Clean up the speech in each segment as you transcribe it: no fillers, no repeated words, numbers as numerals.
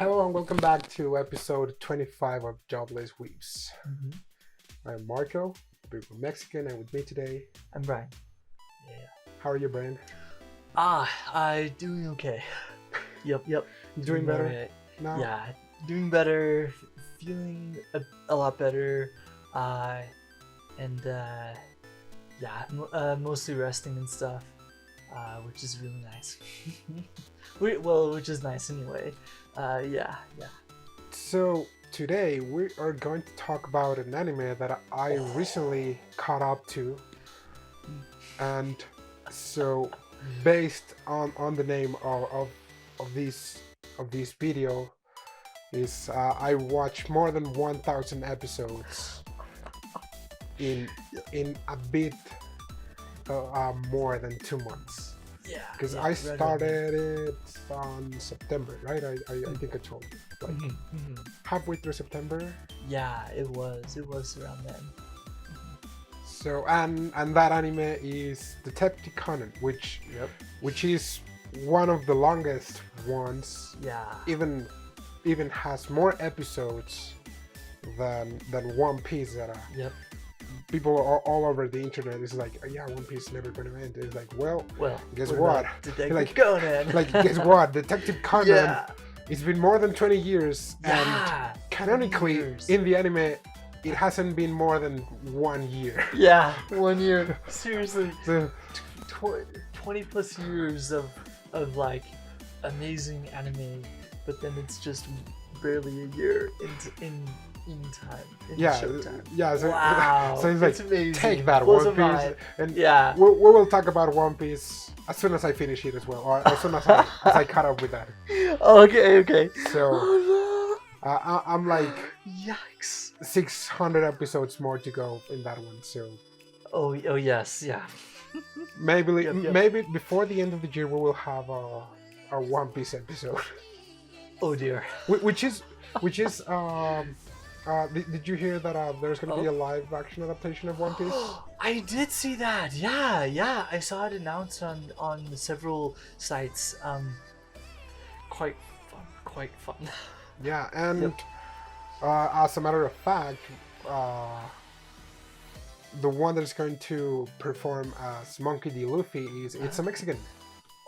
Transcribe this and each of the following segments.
Hello and welcome back to episode 25 of Jobless Weebs. Mhm. I'm Marco, we're Mexican, and with me today, I'm Brian. how are you, Brian? I doing okay. Yep. Doing better alright. now? Yeah, doing better. Feeling a lot better. And mostly resting and stuff. Which is really nice. Which is nice anyway. Yeah. So, today we are going to talk about an anime that I recently caught up to. And so, based on the name of this video, is I watched more than 1,000 episodes in a bit more than 2 months. Yeah. Because yeah, I right started it on September, right? I think I told you, like halfway through September. Yeah, it was around then. So and that anime is Detective Conan, which is one of the longest ones. Yeah. Even has more episodes than One Piece. That Yep. people all over the internet is like, oh, yeah, One Piece is never going to end. It's like, well, guess what? Detective Conan. Like, guess what? Detective Conan. Yeah. It's been more than 20 years, Yeah. and canonically, 20 years. in the anime, it hasn't been more than 1 year. Yeah, 1 year. Seriously, So, 20 plus years of like amazing anime, but then it's just barely a year in time. In Showtime. yeah. So, Wow, so it's like, amazing. take that, Blows One my Piece, mind. and Yeah. we will talk about One Piece as soon as I finish it as well, or as soon as I caught up with that. Okay. So, Oh I'm like no! Yikes! 600 episodes more to go in that one. So Oh yes, yeah. maybe Yep. maybe before the end of the year we will have a One Piece episode. Oh dear. Which is did you hear that there's going to be a live action adaptation of One Piece? I did see that. Yeah. I saw it announced on several sites. Quite fun. Yeah, and as a matter of fact, the one that's going to perform as Monkey D. Luffy it's a Mexican.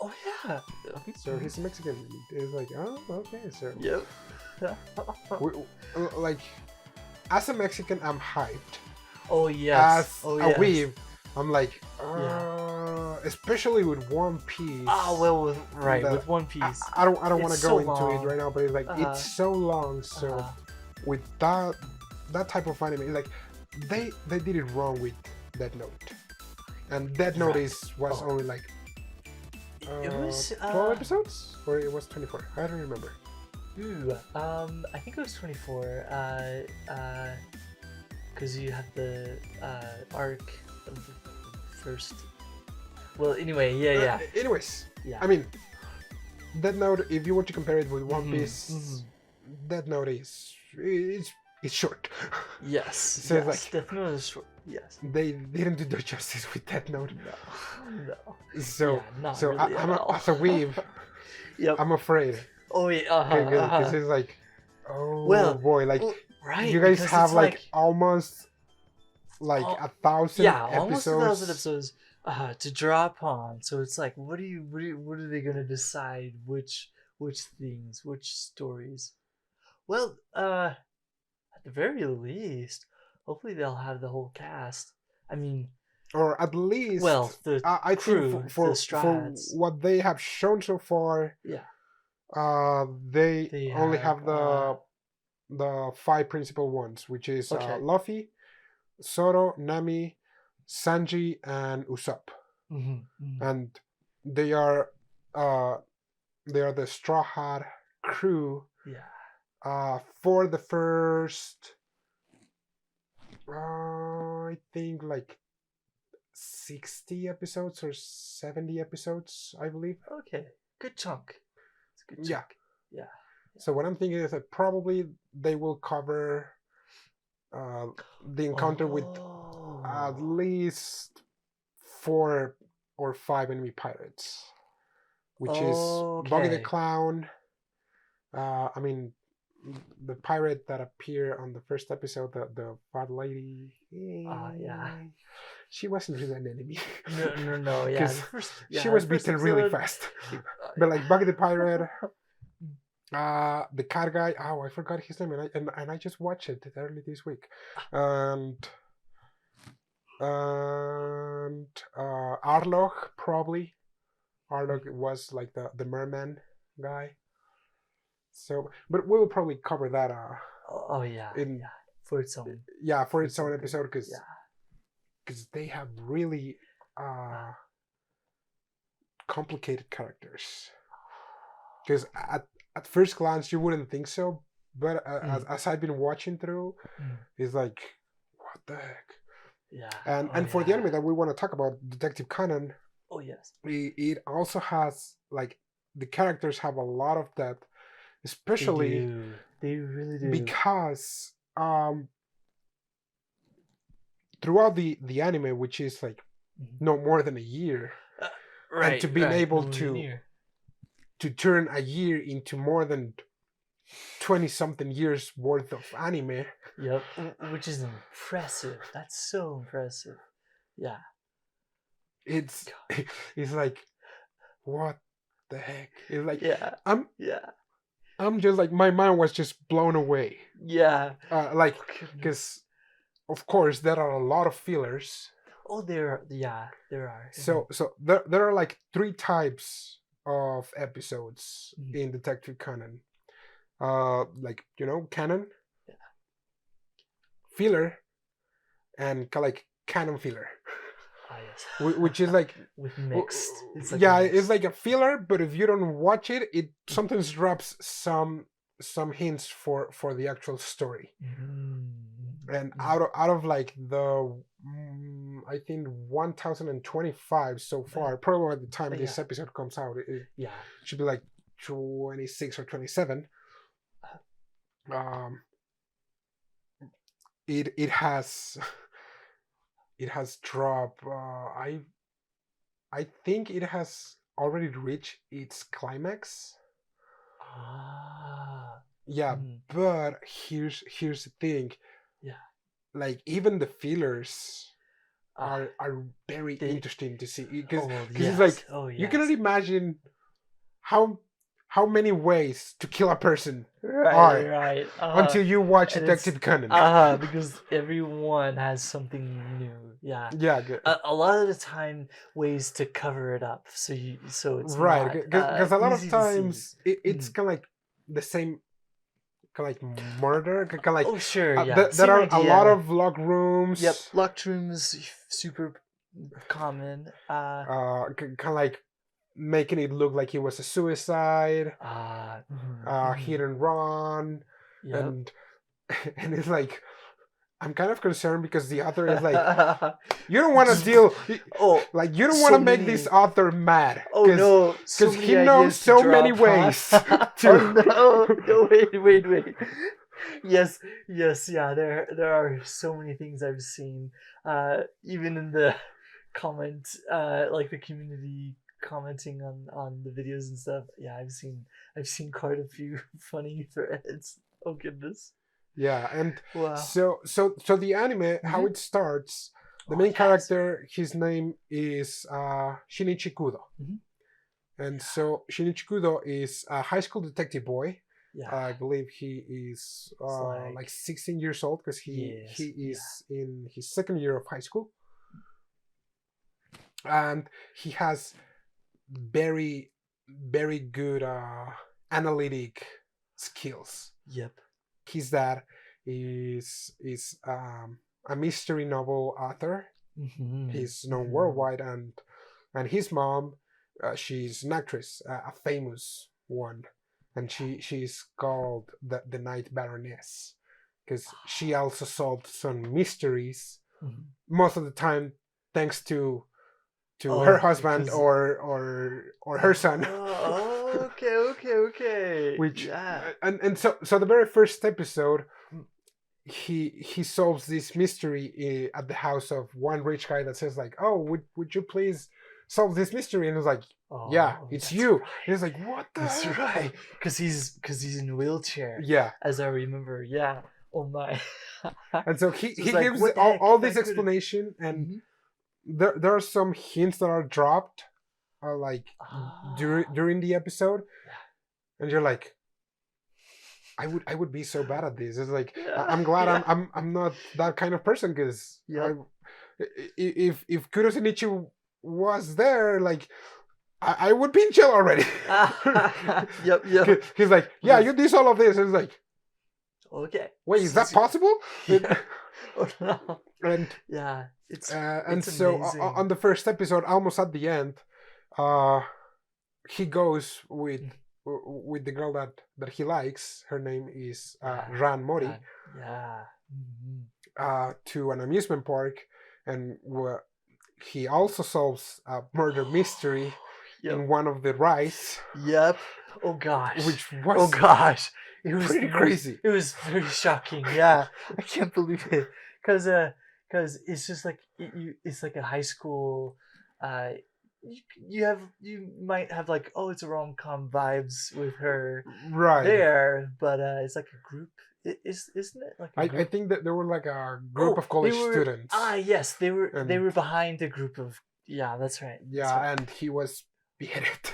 Oh yeah. So he's a Mexican. It's like, oh, okay. So Yep. like, as a Mexican, I'm hyped. Oh yes. As a weeb, I'm like, especially with One Piece. With One Piece. I don't want to go so into long. it right now, but it's like it's so long. So with that type of anime, like they did it wrong with Death Note, and Death Note was only like it was 12 episodes, or it was 24. I don't remember. I think it was 24. Because you had the arc of the first. Well, anyway, yeah. Anyways, Yeah. I mean, Death Note. If you were to compare it with One Piece, Death Note is it's short. Yes. So yes. it's like Death Note is short. Yes. They didn't do justice with Death Note. No. So not so really as a weeb, yep. I'm afraid. Oh yeah. Because it's like, boy, like right, you guys have like almost like 1,000 episodes. Almost 1,000 episodes to draw upon. So it's like, what are they gonna decide? Which things, which stories? Well, at the very least, hopefully they'll have the whole cast. I mean, or at least, the I crew, think for what they have shown so far, they only have the 5 principal ones, which is Luffy, Zoro, Nami, Sanji, and Usopp. And they are the Straw Hat crew. For the first, I think like 60 episodes or 70 episodes, I believe. Okay, good chunk. It's a good chunk. Yeah. So what I'm thinking is that probably they will cover the encounter with at least 4 or 5 enemy pirates, which is Buggy the Clown, I mean, the pirate that appeared on the first episode, the fat lady. Yeah. She wasn't really an enemy. No. Yeah, Because the first. she Yeah, was the first beaten really episode. fast. But like Buggy the pirate, the cat guy. Oh, I forgot his name, and I just watched it early this week, and Arlog probably. Arlog was like the merman guy. So, but we will probably cover that Oh yeah, in yeah, for its own. for its own good. episode because Yeah. they have really complicated characters. Because at first glance you wouldn't think so, but as I've been watching through, it's like, what the heck? Yeah. And for the anime that we want to talk about, Detective Conan. Oh yes. It also has like the characters have a lot of depth, especially they really do, because throughout the anime, which is like no more than a year, right, and to being able to turn a year into more than 20 something years worth of anime. Yep, which is impressive. That's so impressive. Yeah. It's like, what the heck? It's like, I'm just like, my mind was just blown away. Yeah. Like, because of course there are a lot of fillers. Oh, there are. So there are like 3 types of episodes in Detective Conan. Like, canon, filler, and like canon filler. Yes. Which is like with mixed. It's like it's like a filler, but if you don't watch it, it sometimes drops some hints for the actual story. And out of like the I think 1025 so far, probably by the time this episode comes out, it should be like 26 or 27. It has dropped. I think it has already reached its climax. Yeah, but here's the thing. Yeah. Like even the fillers are very interesting to see because it's like you cannot imagine how many ways to kill a person right until you watch Detective Conan. Because everyone has something new. Yeah. Good. A lot of the time, ways to cover it up, so it's right, because a lot of times it's kind of like the same. Kind of like murder, kind of like oh sure, yeah. There are a lot of locked rooms. Yep, locked rooms, super common. Kind of like making it look like it was a suicide. Hit and run, and it's like I'm kind of concerned because the author is like, you don't want to deal. Like you don't want to make this author mad. Oh no, because he knows so many ways. No, wait. Yes, yeah. There are so many things I've seen. Even in the comment, like the community commenting on the videos and stuff. Yeah, I've seen quite a few funny threads. Oh goodness. Yeah, and so the anime, how it starts, the main character, his name is Shinichi Kudo. And so Shinichi Kudo is a high school detective boy. Yeah. I believe he is like 16 years old because he is in his second year of high school. And he has very, very good analytic skills. Yep. His dad is a mystery novel author. He's known worldwide, and his mom, she's an actress, a famous one, and she's called the Night Baroness because she also solved some mysteries most of the time thanks to her husband or her son. Okay. Which and so the very first episode, he solves this mystery at the house of one rich guy that says like, oh, would you please solve this mystery, and it's like, Oh, yeah, it's that's you. right. And it's like, what the That's heck? right. Because he's in a wheelchair. Yeah. As I remember. Yeah. Oh my. And so So he it's like, gives what the all, heck all if I this could've- explanation, and Mhm. there are some hints that are dropped, like Ah. during the episode, Yeah. and you're like, I would be so bad at this. It's like Yeah. I'm glad Yeah. I'm not that kind of person, because Yep. if Kuro Shinichi was there, like I would be in jail already. Yep. Yep. He's like, yeah, you did all of this. And it's like, Okay. wait, is that possible? Yeah. Oh, no. And Yeah. It's so amazing. on the first episode, almost at the end, he goes with the girl that he likes. Her name is Ran Mori. Yeah. Mhm. To an amusement park, and he also solves a murder mystery Yep. in one of the rides, Yep. Oh gosh. which was Oh gosh. It was pretty crazy. It was very shocking. Yeah. I can't believe it. Cause it's just like it's like a high school. You might have like, oh, it's a rom-com vibes with her Right. there, but it's like a group. Isn't it like a I group? think that there were like a group of college students. Yes, they were And- behind a group of, yeah, that's right. Yeah, That's right. and he was beheaded.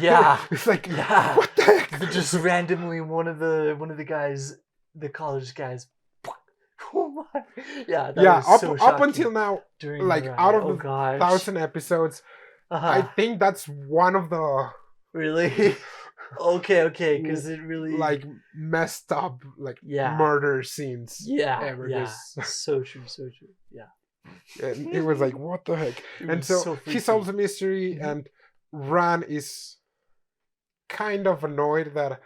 Yeah. It's like, Yeah. what the heck? But just randomly one of the guys, the college guys. Oh my. Yeah, that Yeah, was so up shocking until now, during like the ride. out of Oh the gosh. 1,000 episodes, Uh-huh. I think that's one of the Really? Okay, because it really like messed up like Yeah. murder scenes yeah, ever. yeah. 'Cause- So true. Yeah. and it was like, what the heck? It And was so freaky. he solves the mystery, Mhm. and Ran is kind of annoyed that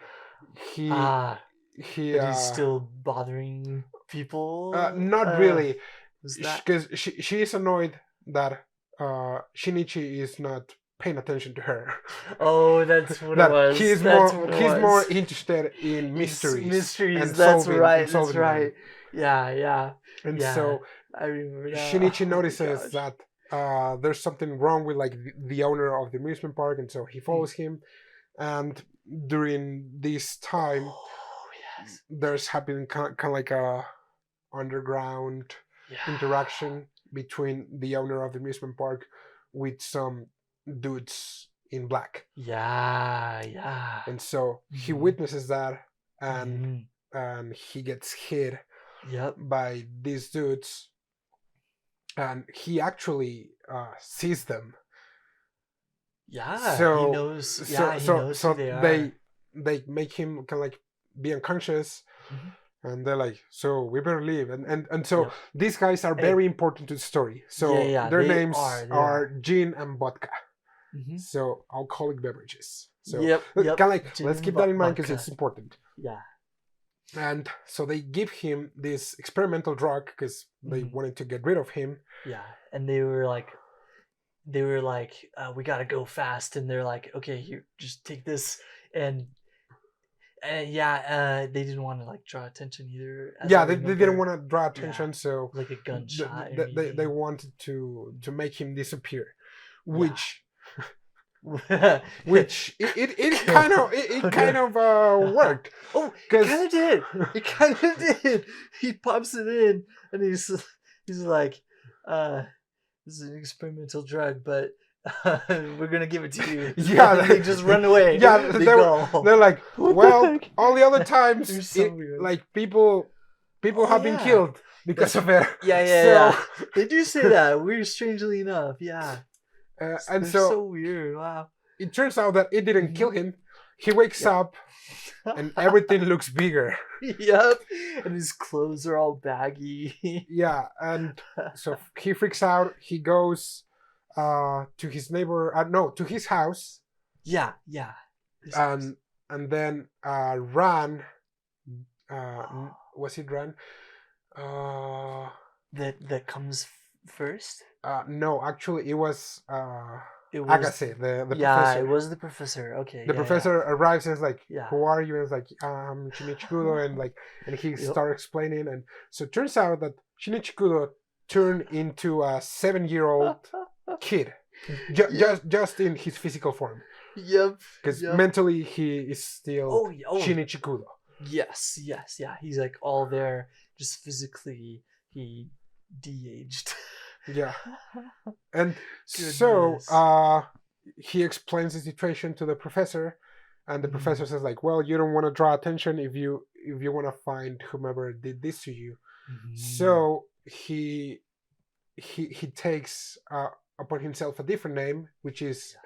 he But he he's still bothering people. not really, Was that? because she is annoyed that Shinichi is not paying attention to her. Oh, that's what That it was. he's That's more what it he's was. more interested in It's mysteries. Mysteries. and That's solving- right. and That's solving them. right. Yeah. And Yeah. so I remember that. Shinichi Oh my notices gosh. that there's something wrong with like the owner of the amusement park, and so he follows him. And during this time, Oh yes. there's happening kind of like a underground Yeah. interaction between the owner of the amusement park with some dudes in black, Yeah. and so he Mhm. witnesses that, and Mhm. and he gets hit Yep. by these dudes, and he actually sees them. Yeah. So he knows. Yeah. He knows so who they are. they make him kind of like be unconscious, Mhm. and they're like, so we better leave, and so Yep. these guys are Hey. very important to the story. So Yeah, their they names are, they are gin and vodka, Mhm. so alcoholic beverages. So Yep. kind of like, Gin let's and keep that in mind because vodka. it's important. Yeah. And so they give him this experimental drug because they Mhm. wanted to get rid of him. Yeah. And they were like, we gotta go fast, and they're like, okay, here, just take this, and they didn't want to like draw attention either. as Yeah, I they didn't remember. want to draw attention, so Like a gunshot. they wanted to make him disappear, Yeah. which wanted. it kind of it kind of worked. Oh, it 'Cause- kind of did. It kind of did. He pops it in, and he's like, "This is an experimental drug, but we're gonna give it to you." Yeah, And they just run away. Yeah, they they're go. like, What the well, heck? all the other times, They're so weird. like people Oh, have been yeah. killed because of it. Yeah. They do say that. Weird, strangely enough. Yeah. And They're so so weird. Wow. it turns out that it didn't kill him. He wakes up and everything looks bigger. Yep. And his clothes are all baggy. Yeah, and so he freaks out. He goes to his neighbor, to his house, Yeah. and then Ran. Was it Ran? That comes first. No, actually, it was It was Agassi, the professor. It was the professor. Okay. The professor arrives and is like, Yeah. "Who are you?" And it's like, Shinichi Kudo," and he starts explaining. And so it turns out that Shinichi Kudo turned into a 7-year-old kid. Just in his physical form, Yep. because Yep. mentally he is still Oh. Shinichi Kudo. Yes. Yeah. He's like all there. Just physically, he de-aged. Yeah. And so he explains the situation to the professor, and the professor says like, well, you don't want to draw attention if you want to find whomever did this to you. So he takes upon himself a different name, which is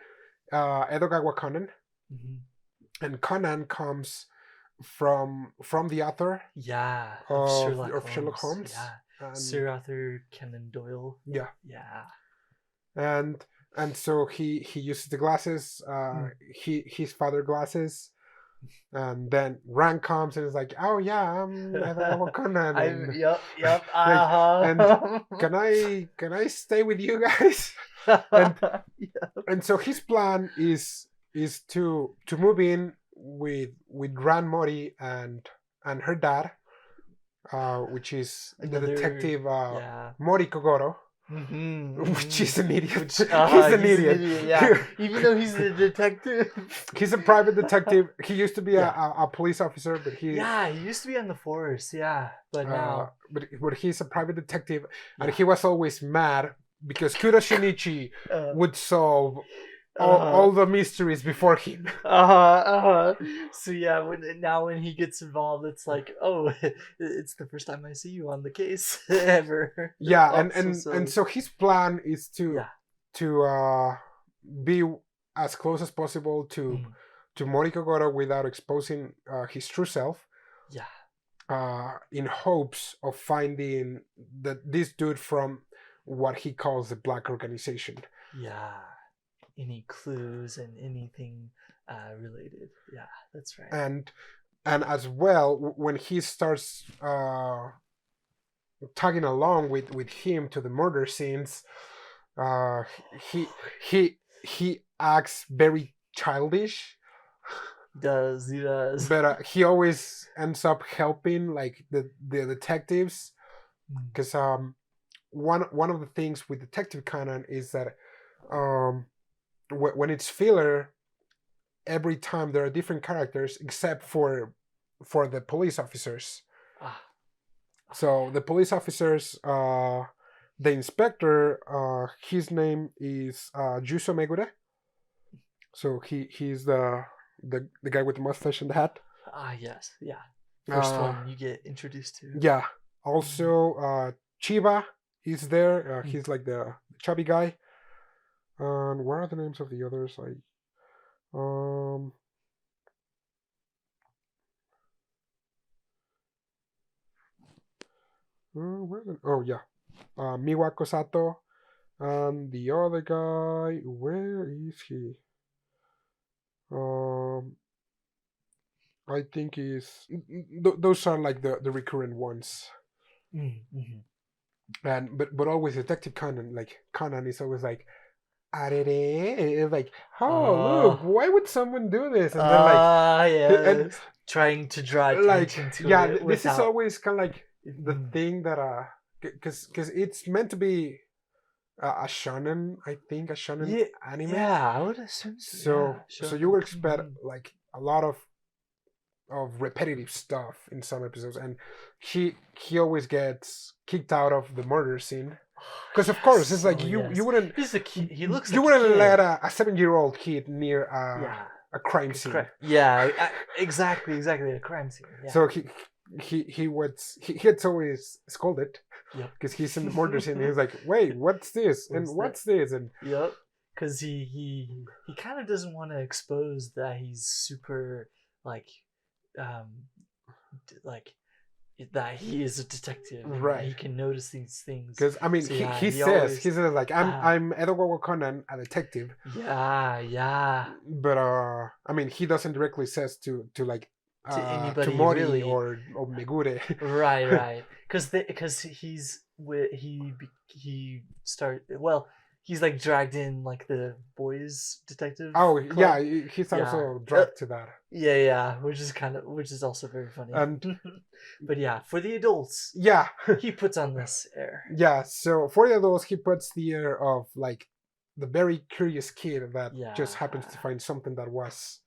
Edogawa Conan. And Conan comes from the author of Sherlock Holmes. Yeah. Sir Arthur Conan Doyle. Yeah. Yeah. And so he uses the glasses, his father glasses, and then Rand comes and is like, oh yeah, I'm Edogawa Conan. And, Yep. and can I stay with you guys? And so his plan is to move in with Ran Mori and her dad, which is the detective Mori Kogoro, which is an idiot. He's an idiot. Yeah. Even though he's a detective, he's a private detective. He used to be a police officer, but he used to be on the force. Yeah, but now but he's a private detective, and he was always mad because Kuro Shinichi would solve all the mysteries before him. So yeah, when he gets involved, it's like, oh, it's the first time I see you on the case ever. Yeah, and so his plan is to be as close as possible to Mori Kogoro without exposing his true self. Yeah. In hopes of finding this dude from what he calls the Black Organization. Yeah. Any clues and anything related. Yeah, that's right. And as well, when he starts tagging along with him to the murder scenes, he acts very childish. He does. But he always ends up helping like the detectives, because one of the things with Detective Conan is that when it's filler, every time there are different characters except for the police officers. So the police officers, the inspector, his name is Juso Megure. So he's the guy with the mustache and the hat. Yes, yeah. First one you get introduced to. Yeah. Also, Chiba, he's there. He's like the chubby guy. And what are the names of the others? Miwako Sato, and the other guy. Where is he? I think those are like the recurrent ones. And but always Detective Conan, like Conan is always like, it's like, look, why would someone do this? And then like, trying to draw attention to it. This is always kind of like the thing that because it's meant to be a shonen, I think, a shonen anime. Yeah, I would assume so. So you would expect like a lot of repetitive stuff in some episodes, and he always gets kicked out of the murder scene. Because of course it's like you wouldn't. He's a kid. He looks. You wouldn't let a 7-year-old kid near a crime scene. Exactly. A crime scene. Yeah. So he gets always scolded because he's in the murder scene. And he's like, wait, what's this? What's this? And because he kind of doesn't want to expose that he's super like that he is a detective, right? He can notice these things because I mean, he says like, I'm Edogawa Conan, a detective. But I mean, he doesn't directly says to like to anybody, to Mori really, or Megure. right because he's like dragged in like the boys detective club. He's also dragged to that, which is also very funny. And but for the adults, he puts on this air. So for the adults, he puts the air of like the very curious kid that just Yeah. happens to find something that was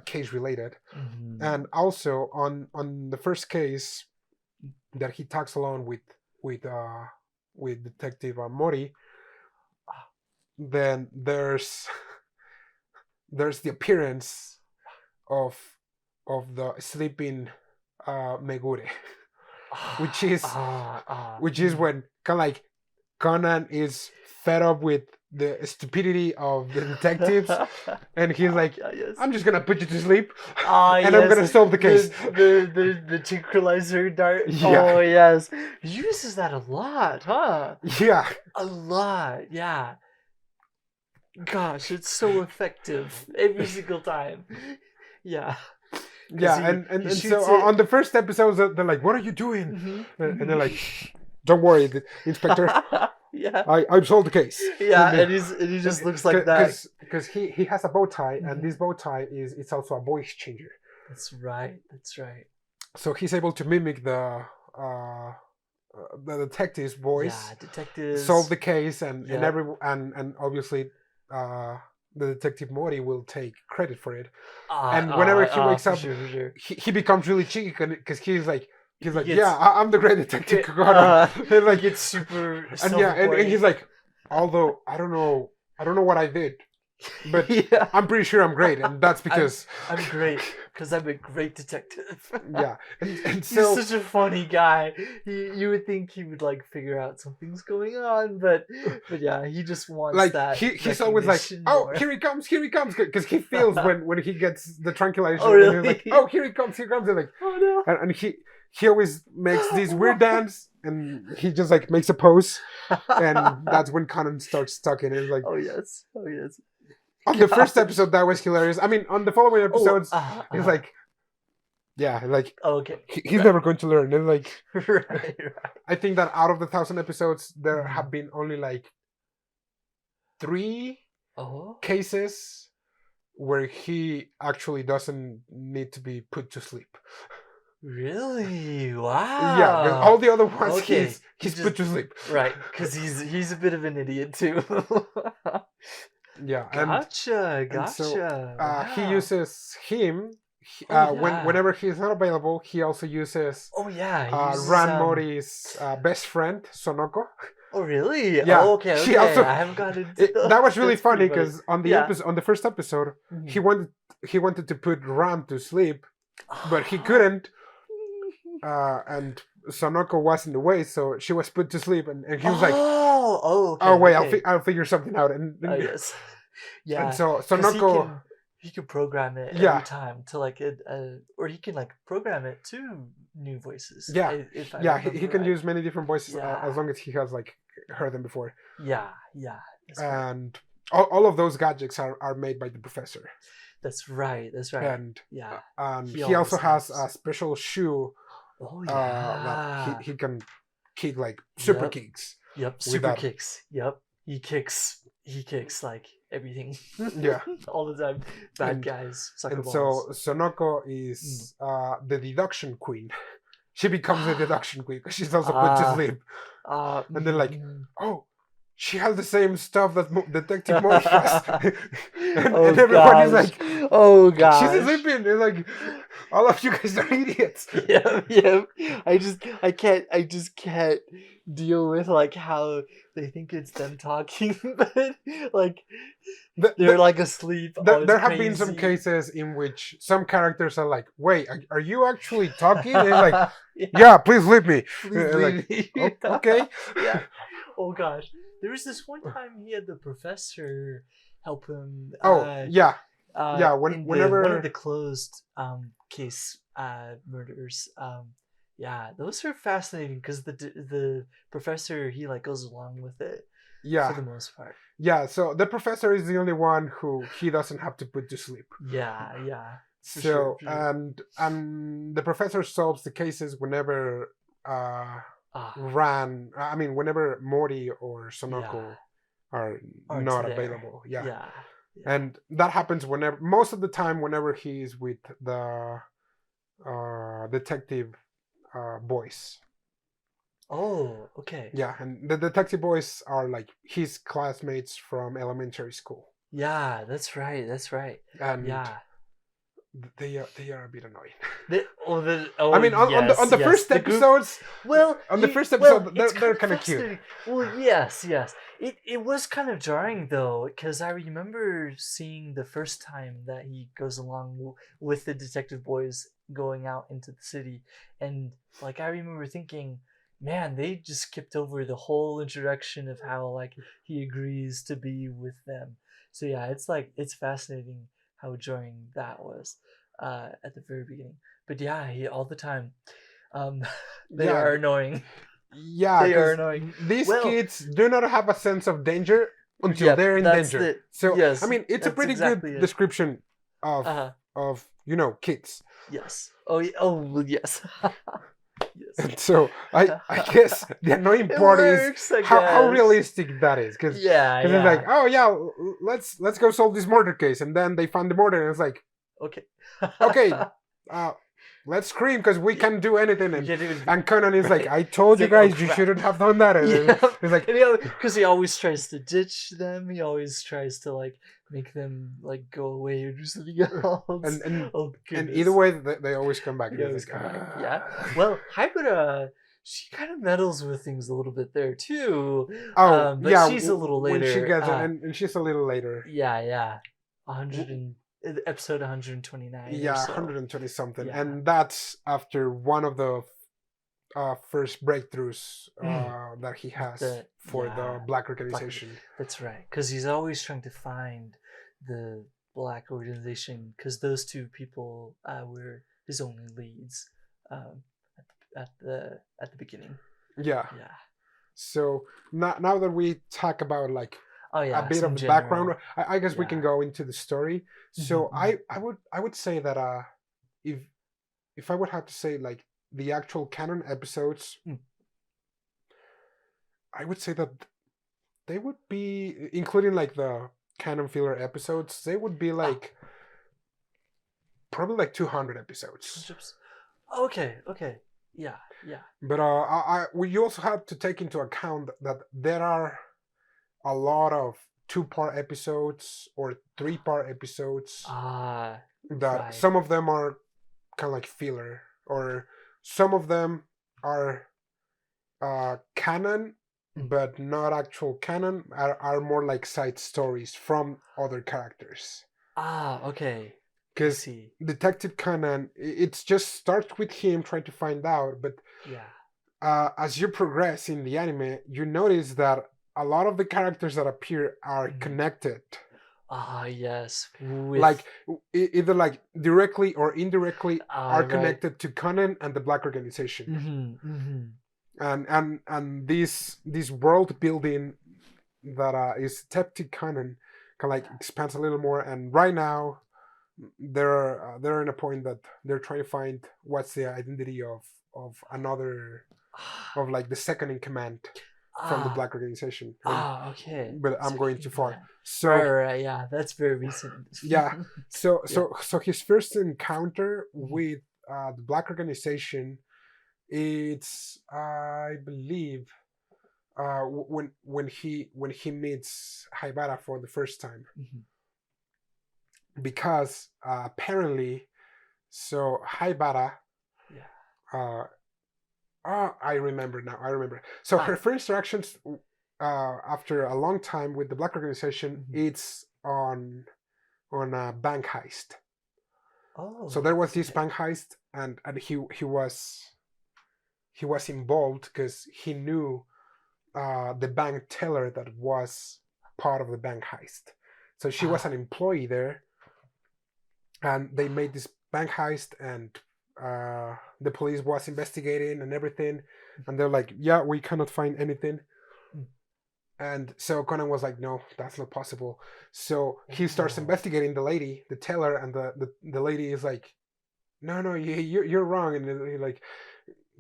case related. Mhm. And also on the first case that he talks along with Detective Mori, then there's the appearance of the sleeping Megure, which is Mm. when kind of like Conan is fed up with the stupidity of the detectives, and he's like, yes. "I'm just gonna put you to sleep, Ah, and I'm yes. gonna solve the case." The tranquilizer dart. Yeah. Oh, yes. He uses that a lot, huh? Yeah, A lot, yeah. Gosh, it's so effective every single time. Yeah. Because yeah, and he and so shoots it. on the first episodes, they're like, "What are you doing?" And they're like, Mhm. "Don't worry, Inspector. Yeah. I've solved the case." Yeah, And and he just looks like that. because he has a bow tie, and Mhm. this bow tie is it's also a voice changer, That's right. That's right. so he's able to mimic the detective's voice, Yeah, solve detectives. the case, and Yep. and obviously uh, the detective Mori will take credit for it. Ah, And whenever he wakes for up, sure, for sure. he becomes really cheeky because he's He like, yeah, gets I'm the great detective Conan. And he like, gets super and yeah, and he's self-important. like, although I don't know what I did, but Yeah. I'm pretty sure I'm great, and that's I'm because I'm great because I'm a great detective. yeah, and He's so such a funny guy. You would think he would like figure out something's going on, but yeah, he just wants like that he's always like, recognition oh, more. here he comes, because he feels when he gets the Oh tranquilizer, and he's like, really? oh, here he comes, and like, Oh and he always makes these weird no. dance, and he just like makes a pose, and that's when Conan starts talking. And it's like Oh yes. Oh yes. on the first Gosh. episode that was hilarious. I mean, on the following Oh, episodes, it's like, yeah, like okay. he's Right. never going to learn. And like, Right. I think that out of the 1,000 episodes, there Mhm. have been only like 3 Oh. cases where he actually doesn't need to be put to sleep. Really? Yeah, because all Wow. the other ones Okay. He he's just put to sleep. right, because he's a bit of an idiot too. Yeah, Gotcha. and so Gotcha. he Wow. uses him Oh yeah. whenever he's not available. He also uses Oh yeah. He uses Ran Mori's best friend Sonoko. Oh really? Yeah, Oh, okay. she Okay. also I haven't gotten into that those. was really That's pretty funny funny. because on the Yeah. episode, on the first episode, Mhm. he wanted to put Ram to sleep, but he couldn't, and Sonoko was in the way, so she was put to sleep, and he was like, Oh, "Oh okay, wait, okay. I'll figure something out," Oh yes. and Yeah, so because Sonoko, he can program it every yeah, time to like or he can like program it to new voices. yeah, If I yeah, he remember can right. use many different voices as Yeah, long as he has like heard them before, yeah, yeah. That's right. and all of those gadgets are made by the professor, That's right. That's right. and Yeah, he he also always has knows. a special shoe Oh that yeah. he can kick like super Yep. kicks Yep. with Super that. kicks. Yep. He kicks. He kicks like everything Yeah, all the time. Bad and guys, sucker and so balls. Sonoko Mm. is the deduction queen. She becomes the Ah, deduction queen because she's also put to ah, sleep, and then like, mhm. oh, she has the same stuff that Detective Mori has, and Oh everyone is gosh. like, Oh she's gosh. sleeping. It's like all of you guys are idiots. Yeah, yeah. I just can't deal with like how they think it's them talking, but like The, they're like asleep. Oh, it's there have been some crazy. cases in which some characters are like, "Wait, are you actually talking?" And like, Yeah, "Yeah, please leave me." please Like, leave me. Okay. Yeah. Oh gosh. There was this one time he had the professor help him Oh yeah, yeah. in the one of the Whenever closed case murders. Yeah, those are fascinating because the professor he like goes along with it for yeah, the most part. yeah. So the professor is the only one who he doesn't have to put to sleep. Yeah, yeah, for sure, So for sure. and the professor solves the cases whenever Ah, I mean, whenever Mori or yeah, Sonoko are aren't not there. available. Yeah. Yeah, yeah. And that happens whenever, most of the time, whenever he's with the detective boys. Oh, okay. Yeah, and the detective boys are like his classmates from elementary school, Yeah, that's right. That's right. and Yeah. they are a bit annoying. Oh I mean, on yes, the yes. first The group. episodes, Well, on the first well, episode, it's kind they're of kind of cute. fascinating. Well, yes, yes. It was kind of jarring though, because I remember seeing the first time that he goes along with the detective boys going out into the city, and like I remember thinking, man, they just skipped over the whole introduction of how like he agrees to be with them. So yeah, it's like it's fascinating how jarring that was at the very beginning. But yeah, he all the time. Um, they Yeah, are annoying. yeah, They are because annoying. these Well, kids do not have a sense of danger until yep, they're in that's danger. the So I yes, mean, it's a that's pretty good exactly it. description of Uh kids. yes. Oh, oh, well, yes, yes. And so I guess the annoying It part is works, I how guess. realistic that is, because Yeah, it's like, yeah. oh yeah, let's go solve this murder case, and then they find the murder, and it's like, Okay. okay, uh, let's scream because we Yeah, can't do anything, we can't even. and Conan is like, Right. I It's told you like, oh guys you crap. shouldn't have done that, and Yeah, it's like, and because he always tries to ditch them. He always tries to like make them like go away or do something else. and and Oh and either goodness. way they always come back, and He it's always like, come back. Yeah. Well, Hybrid, she kind of meddles with things a little bit there too. oh But yeah, she's a little when she later. gets and she's a little later. Yeah, yeah. 100 and episode 129 or Yeah, so. 120 something, Yeah. and that's after one of the first breakthroughs that he With has the for yeah, the Black black. Organization. That's right. Because he's always trying to find the black organization. Because those two people were his only leads um, at the beginning. Yeah. Yeah. So now that we talk about like Oh a yeah. bit of Some the background, general. I guess we can Yeah. go into the story. So I would say that if if I would have to say like the actual canon episodes, Mm. I would say that they would be, including like the canon filler episodes, they would be like probably like 200 episodes. Okay. Okay. Yeah. Yeah. But you also have to take into account that there are a lot of two-part episodes or three-part episodes Ah. that Right. some of them are kind of like filler, or some of them are canon but not actual canon, are more like side stories from other characters. Ah. Okay. I Because see. Detective Conan, it's just starts with him trying to find out, but Yeah. as you progress in the anime, you notice that a lot of the characters that appear are Mhm. connected, Ah. Yes. like With. either like directly or indirectly Ah. are Right. connected to Conan and the Black Organization, and this world building that is Detective Conan can like expands a little more. And right now they're in a point that they're trying to find what's the identity of another, of like the second in command from the Ah. Black Organization. And Okay. but I'm going Second too in far. command. So Right. Yeah. That's very recent. yeah, so Yeah. so his first encounter Mhm. with the Black Organization, it's I believe when he meets Haibara for the first time, Mhm. because apparently, so Haibara, Yeah. uh, I remember now. I remember. So Ah. her first interactions after a long time with the Black Organization, Mhm. it's on a bank heist. So Oh. there was this Okay. bank heist, and he was involved because he knew the bank teller that was part of the bank heist. So she was Ah. an employee there, and they made this bank heist, and the police was investigating and everything, and they're like, yeah, we cannot find anything. Mm. And so Conan was like, no, that's not possible. So he starts Oh. investigating the lady, the teller, and the lady is like, no, you're wrong. And he's like,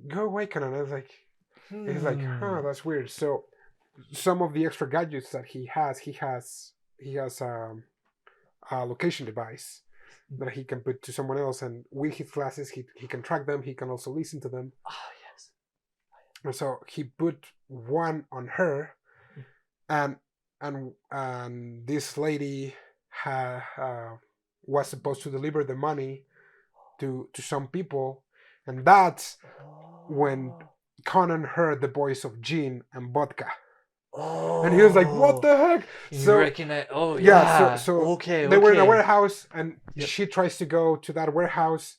go away, Conan. I was like, he's like, huh, Hmm. that's weird. So some of the extra gadgets that he has a location device that he can put to someone else, and with his glasses he can track them. He can also listen to them. Ah. Yes. And so he put one on her, and this lady was supposed to deliver the money to some people, and that's when Conan heard the voice of gin and vodka, and he was like, "What Oh, the heck?" you So recognize? Oh yeah, yeah. so Okay, they were in a okay. warehouse, and Yep. she tries to go to that warehouse,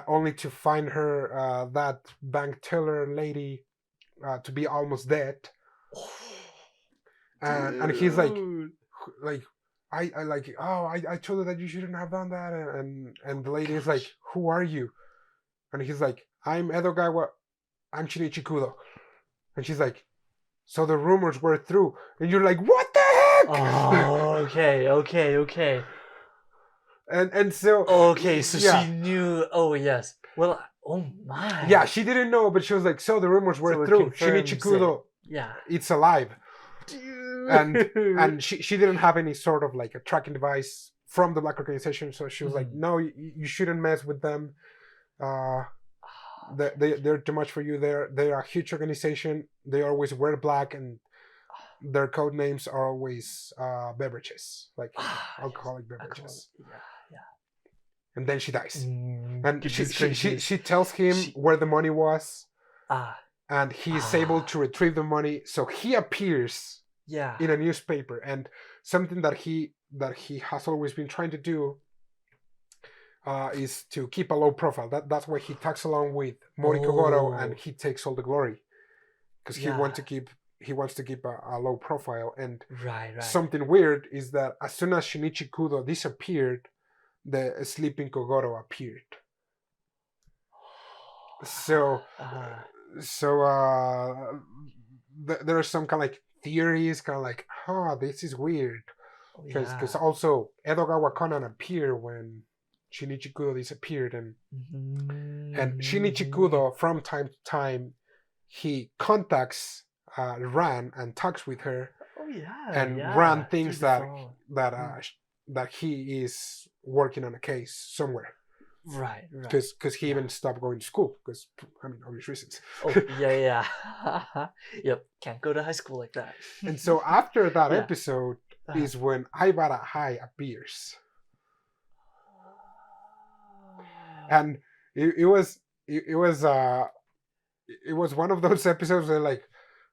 only to find her that bank teller lady to be almost dead, and he's Dude. like I like, oh, I told her that you shouldn't have done that, and the lady is like, Gosh. who are you? And he's like, I'm Edogawa, I'm Shinichi Kudo. And she's like, so the rumors were true. And you're like, what the heck? Oh, okay, okay, okay. And so Okay, so yeah, she knew. Oh yes. Well, oh my. yeah, she didn't know, but she was like, so the rumors So were it true. Shinichi confirms it. Kudo, Yeah. it's alive. And Dude. she didn't have any sort of like a tracking device from the black organization, so she was like, no, you shouldn't mess with them. Uh, they're too much for you. They're a huge organization. They always wear black, and their code names are always beverages, like alcoholic beverages. Yeah. And then she dies, and Goodness gracious. she tells him where the money was, Ah. and he's able to retrieve the money. So he appears Yeah. in a newspaper, and something that he has always been trying to do is to keep a low profile. That's why he tags along with Mori Kogoro, and he takes all the glory, because he wants to keep a low profile. And right. something weird is that as soon as Shinichi Kudo disappeared, the sleeping Kogoro appeared. So there are some kind of like theories, kind of like, this is weird, because also Edogawa Conan appeared when Shinichi Kudo disappeared, and Shinichi Kudo from time to time he contacts Ran and talks with her. Oh yeah. And Ran thinks that he is working on a case somewhere. Right. Because he even stopped going to school, because obvious reasons. Oh yeah. Yep. Can't go to high school like that. And so after that episode is when Aibara Hai appears. And it was one of those episodes where, like,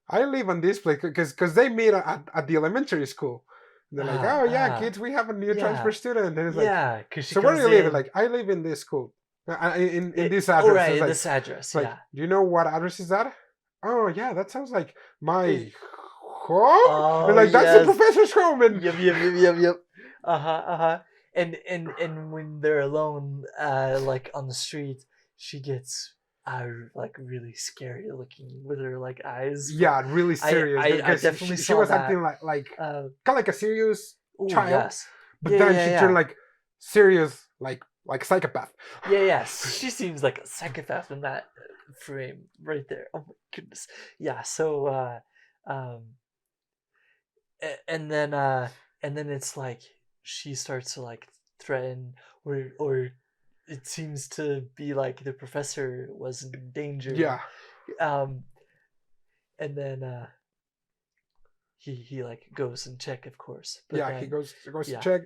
I live on this place, because they meet at the elementary school. They're like, oh yeah, kids, we have a new transfer student. And it's like, so where do you live? Like, I live in this school, in this address. Oh, right, in this address. Like, do you know what address is that? Oh yeah, that sounds like my home. Oh, like, that's the professor's home. And yep. And when they're alone, like on the street, she gets like really scary looking with her like eyes. Yeah, really serious. I definitely saw she was that. acting like kind of like a serious child, yes. but then she turned like serious, like psychopath. Yeah. She seems like a psychopath in that frame right there. Oh my goodness. Yeah. So and then it's like she starts to like threaten, or it seems to be like the professor was in danger. Yeah. And then he like goes and check, of course. But he goes to check,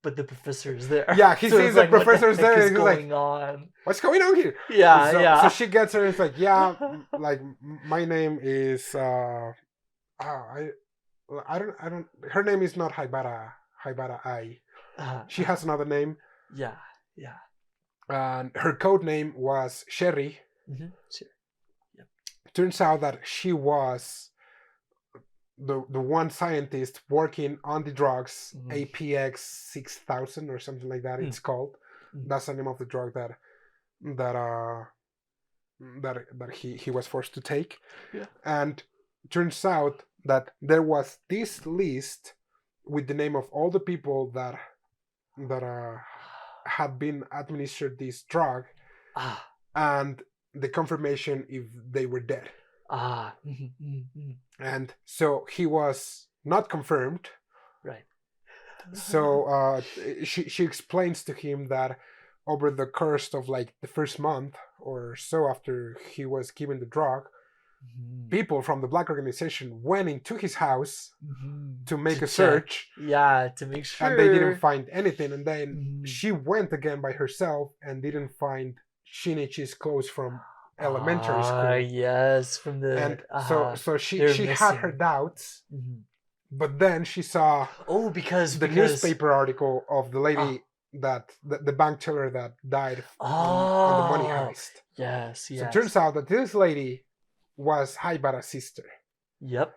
but the professor is there. Yeah, he sees the professor's there. What's going on? What's going on here? Yeah. So she gets her. And it's like, yeah, like, my name is I don't. Her name is not Haibara Ai. She has another name. Yeah. And her code name was Sherry. Sure. Yep. Turns out that she was the one scientist working on the drugs, APX 6000 or something like that. It's called. That's the name of the drug that he was forced to take. Yeah. And turns out that there was this list with the name of all the people that had been administered this drug, and the confirmation if they were dead. And so he was not confirmed. Right. So she explains to him that over the course of like the first month or so after he was given the drug, people from the black organization went into his house to make To a check. search, Yeah, to make sure. and they didn't find anything. And then Mhm. she went again by herself and didn't find Shinichi's clothes from elementary school. Yes, from the. And so they're she had her missing. doubts, Mhm. but then she saw Oh, because the newspaper article of the lady that the bank teller that died on the money heist. Yes, yes. So it turns out that this lady was Haibara's sister. Yep.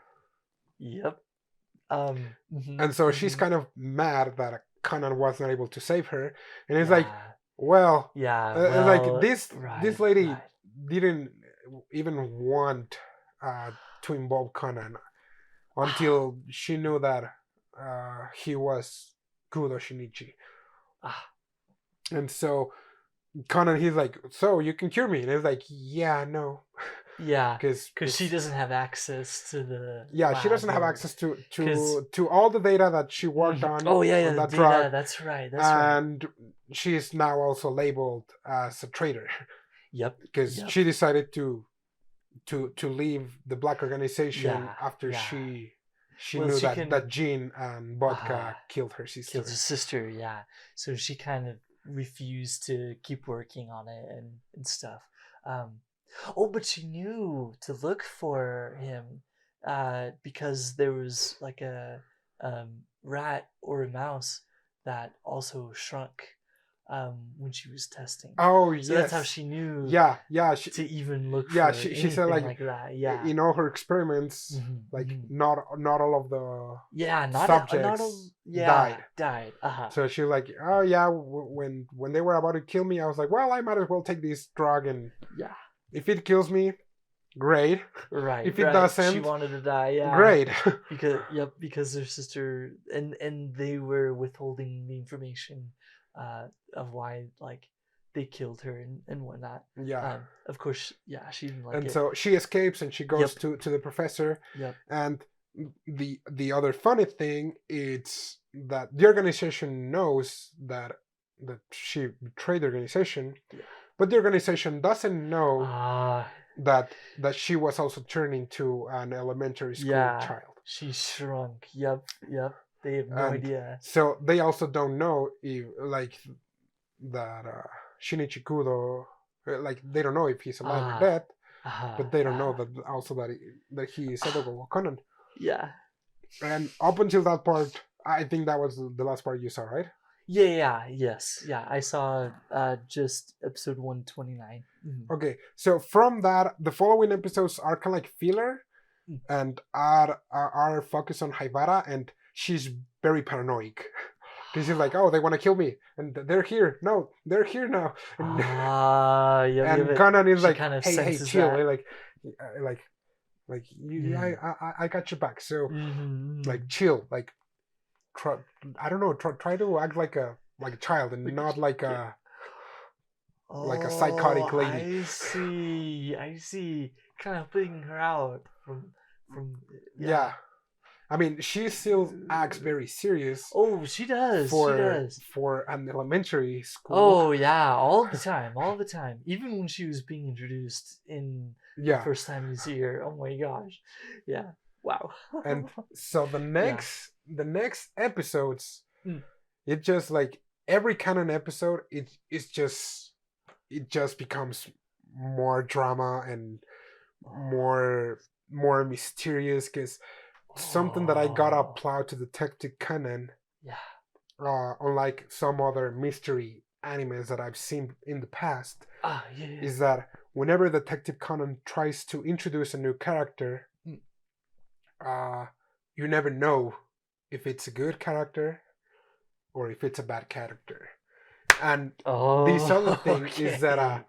And so she's kind of mad that Conan was not able to save her, and it's Yeah. like, well, Yeah, it's like well, this right, lady right. didn't even want to involve Conan until she knew that he was Kudo Shinichi. Ah, And so Conan, he's like, so you can cure me, and it's like, yeah, no, yeah, because she doesn't have access to the. yeah, she doesn't have access to all the data that she worked on. Oh yeah, on the that data. drug, That's right. That's right. and she is now also labeled as a traitor. Yep. Because she decided to leave the black organization after she knew that Jean and Vodka killed her sister. Killed her sister, yeah. So she kind of refused to keep working on it and stuff. But she knew to look for him because there was like a rat or a mouse that also shrunk when she was testing. Oh, so yes. That's how she knew. Yeah. To even look for she said like that. Yeah. In all her experiments, not all of the subjects died. So she's like, oh yeah, when they were about to kill me, I was like, well, I might as well take this drug, and if it kills me, great. Right. If it doesn't, she wanted to die. Yeah. Great. because her sister and they were withholding the information of why they killed her and whatnot. Yeah. Of course, yeah, she didn't like and it. So she escapes and she goes to the professor. Yep. And the other funny thing is that the organization knows that she betrayed the organization, but the organization doesn't know that she was also turning to an elementary school child. She shrunk. Yep. They have no idea. So they also don't know if that Shinichi Kudo, they don't know if he's alive or dead, but they don't know that also that he is Edogo Conan. Yeah. And up until that part, I think that was the last part you saw, right? Yes. I saw just episode 129. Okay, so from that, the following episodes are kind of like filler, and are focused on Haibara, and she's very paranoid. Because she's like, oh, they want to kill me, and they're here. No, they're here now. And Conan is like, hey, chill. I got your back. So, chill. I don't know. Try to act like a child and not like a psychotic lady. I see. Kind of putting her out from. Yeah. I mean, she still acts very serious. Oh, she does. For an elementary school. Oh yeah, all the time. Even when she was being introduced in the first time you see her. Oh my gosh, yeah, wow. And so the next episodes, it just every canon episode, it just becomes more drama and more mysterious, because something that I gotta applaud to Detective Conan, unlike some other mystery animes that I've seen in the past, is that whenever Detective Conan tries to introduce a new character, you never know if it's a good character or if it's a bad character. And the other thing is that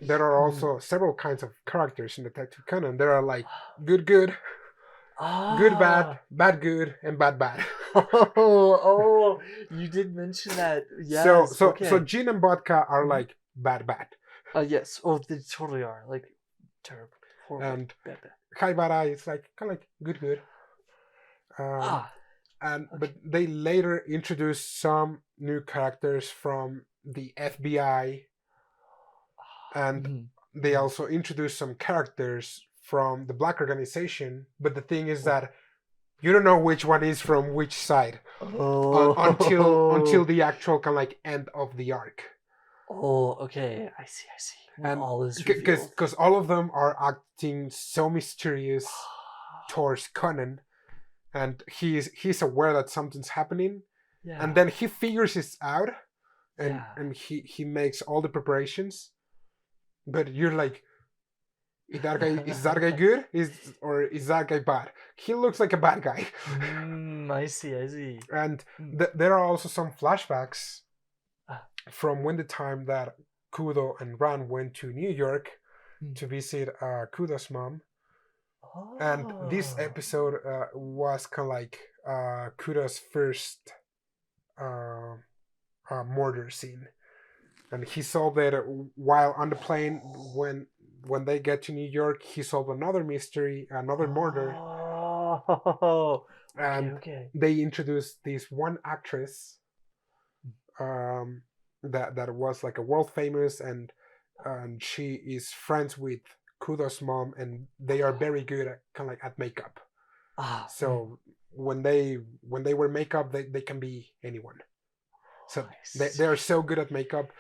there are also several kinds of characters in Detective Conan. There are good, good, bad, bad, good, and bad, bad. You did mention that. Yes. So Gin and Vodka are bad, bad. Yes. Oh, they totally are. Terrible. Horrible. And bad. Haibara is kind of good, good. But they later introduced some new characters from the FBI, and they also introduced some characters from the black organization, but the thing is that you don't know which one is from which side until Oh. the actual kind of like end of the arc. Oh, okay. I see. I see. When And all is revealed. because all of them are acting so mysterious towards Conan, and he's aware that something's happening, Yeah. and then he figures it out, and Yeah. he makes all the preparations, but you're like, is that guy good? Is that guy bad? He looks like a bad guy. I see. I see. And there are also some flashbacks Ah. from when the time that Kudo and Ran went to New York Hmm. to visit Kudo's mom. Oh. And this episode was kind of like Kudo's first murder scene, and he solved it while on the plane. When they get to New York, he solved another mystery, another murder, Oh. Okay. and Okay. they introduced this one actress that was like a world famous, and she is friends with Kudo's mom, and they are very good at kind of like at makeup. Ah. So when they wear makeup, they can be anyone. So I they are so good at makeup,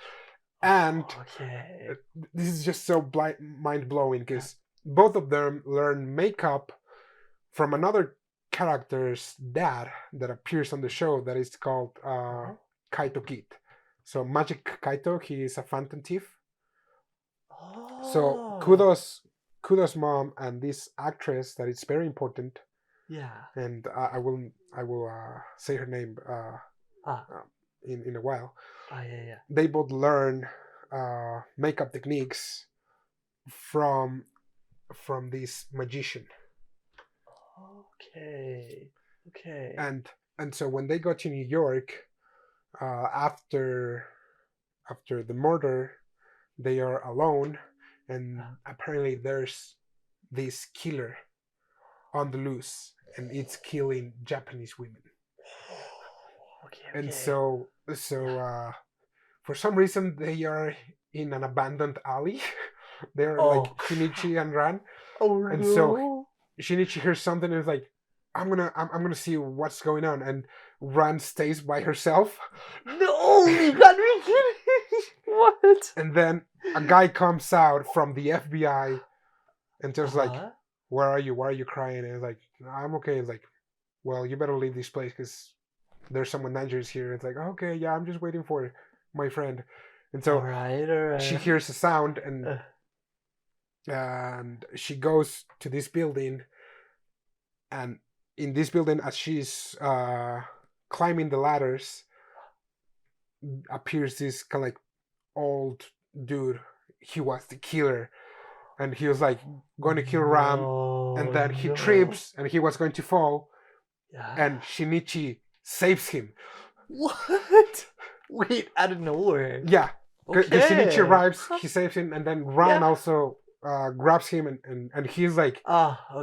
and Okay. this is just so mind blowing because both of them learn makeup from another character's dad that appears on the show that is called Kaito Kid. So Magic Kaito, he is a phantom thief. So Oh. Kudo's mom and this actress that is very important, Yeah. and I will say her name Ah. in a while. Ah. Yeah. They both learn makeup techniques from this magician, Okay. Okay. and so when they go to New York after the murder, they are alone, and apparently there's this killer on the loose, and it's killing Japanese women. Okay. And so for some reason they are in an abandoned alley. They're like Shinichi and Ran, and so Shinichi hears something and is like, I'm gonna see what's going on, and Ran stays by herself. No, you got me kidding. What? And then a guy comes out from the FBI and just like, where are you? Why are you crying? And it's like, I'm okay. It's like, well, you better leave this place because there's someone dangerous here. It's like, okay, yeah, I'm just waiting for my friend. And so all right. she hears a sound, and she goes to this building, and in this building, as she's climbing the ladders, appears this kind of like old dude. He was the killer, and he was like going to kill Ram, and then he trips and he was going to fall, and Shinichi saves him. What? Wait, out of nowhere. Yeah, because Shinichi arrives, he saves him, and then Ran also grabs him, and he's like,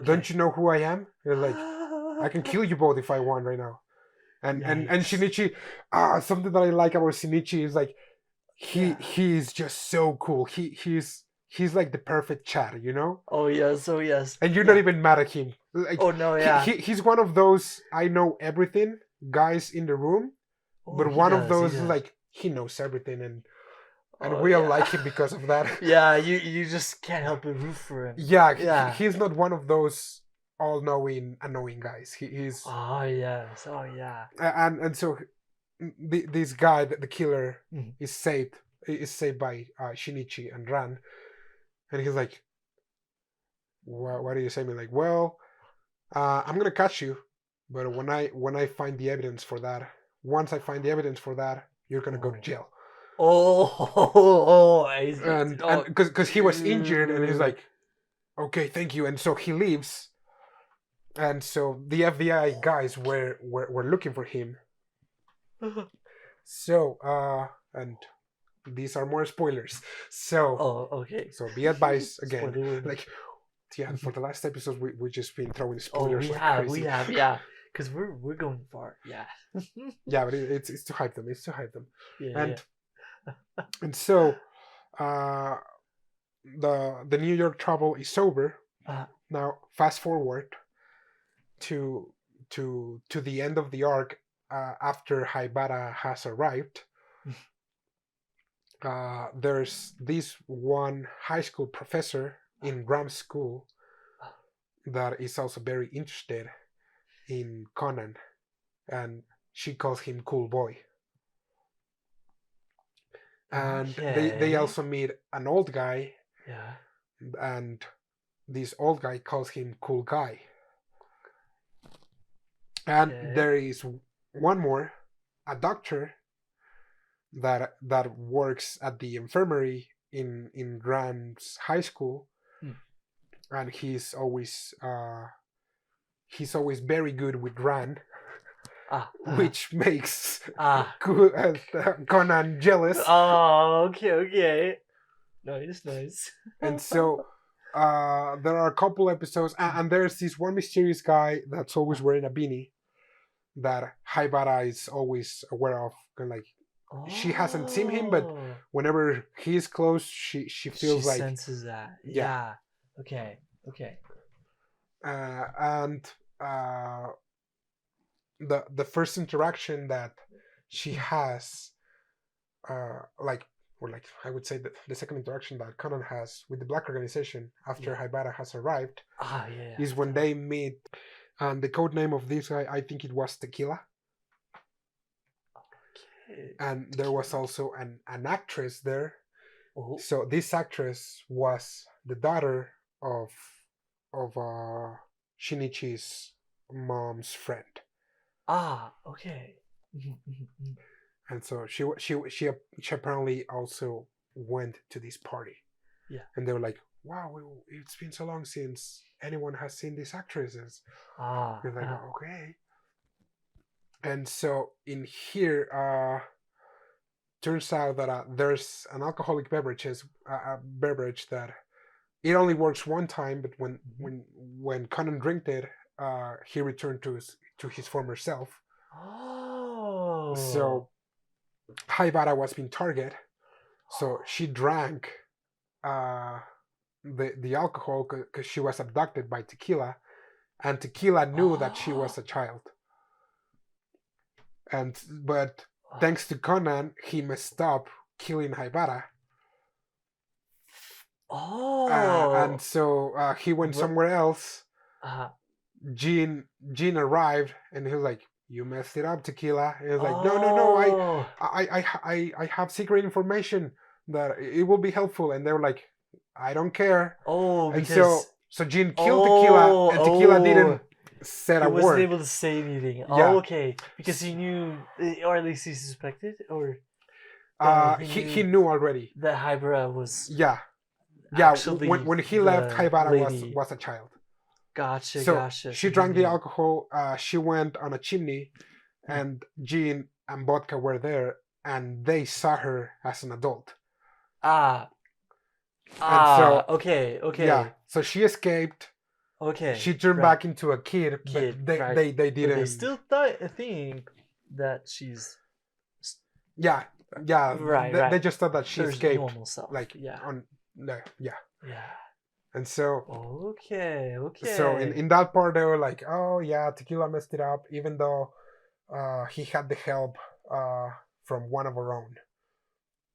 don't you know who I am? You're like, I can kill you both if I want right now. And Shinichi, something that I like about Shinichi is like, he's just so cool. He's like the perfect chat, you know? Oh yes. And you're not even mad at him. Like, oh no, yeah. He's one of those I know everything guys in the room, but one of those is like he knows everything, and we all like him because of that. Yeah, you just can't help but root for him. Yeah. He's not one of those all-knowing, annoying guys. He's oh yes, and so this guy, the killer, is saved by Shinichi and Ran, and he's like, why do you say me? Like, well, I'm gonna catch you, but when I find the evidence for that, once I find the evidence for that, you're gonna go to jail. I see. And because he was injured, and he's like, okay, thank you, and so he leaves. And so the FBI guys were looking for him. So and these are more spoilers. So okay. So be advised again. Like, yeah, for the last episode we just been throwing spoilers. We have, yeah. Because we're going far, yeah. Yeah, but it's to hype them. It's to hype them. Yeah. And so the New York trouble is over, Uh, Now, fast forward to to the end of the arc after Haibara has arrived. There's this one high school professor in Ram school that is also very interested in Conan, and she calls him Cool Boy. And they okay. also meet an old guy, Yeah. and this old guy calls him Cool Guy. And Okay. there is one more, a doctor that works at the infirmary in Ram's high school, Mm. and he's always very good with Ran, Ah. which makes Ah. Conan jealous. Oh, okay, okay. Nice. And so there are a couple episodes, and there's this one mysterious guy that's always wearing a beanie that Haibara is always aware of. Kind of like she hasn't seen him, but Oh. whenever he's close, she She feels like senses that. yeah. Yeah. Okay. Okay. And uh, the first interaction that she has, like or like I would say that the second interaction that Conan has with the Black Organization after Yeah. Haibara has arrived Ah, yeah. is when they meet. And the code name of this guy, I think it was Tequila. Okay. And there was also an actress there. Oh. So this actress was the daughter of Shinichi's mom's friend, Ah. Okay. Mhm, mhm, mhm. and so she apparently also went to this party. Yeah. And they were like, "Wow, it's been so long since anyone has seen these actresses." Ah. It's like, Ah. okay. And so in here, turns out that there's an alcoholic beverage that it only works one time, but when Conan drank it, he returned to his former self. Oh. So Haibara was being target, so she drank uh, the alcohol because she was abducted by Tequila, and Tequila knew that she was a child. And but thanks to Conan, he messed up killing Haibara. And Oh. so he went But, somewhere else. uh, Gene arrived, and he was like, "You messed it up, Tequila." And he was like, "No, no, no! oh. I have secret information that it will be helpful." And they were like, "I don't care." Oh, And so because Gene killed Tequila, oh, and Tequila oh, didn't say he a wasn't word. able to say anything. Oh, Yeah. okay, because he knew, or at least he suspected, or that he He knew knew already. that Hybra was Yeah, yeah. actually When he left, the Haibara lady. was a child. Gotcha, So gotcha. she So he drank the knew. alcohol. She went on a chimney, Hmm. and Jean and Vodka were there, and they saw her as an adult. Ah, And so, okay, yeah, okay, so she escaped. okay. She turned Right, back into a kid, but kid. Right, they but they didn't. still think that she's Yeah, yeah. right, They right. just thought that she Her escaped, normal self. like Yeah, on, yeah. yeah. And so, Okay, so okay. in that part, they were like, "Oh yeah, Tequila messed it up," even though he had the help from one of our own.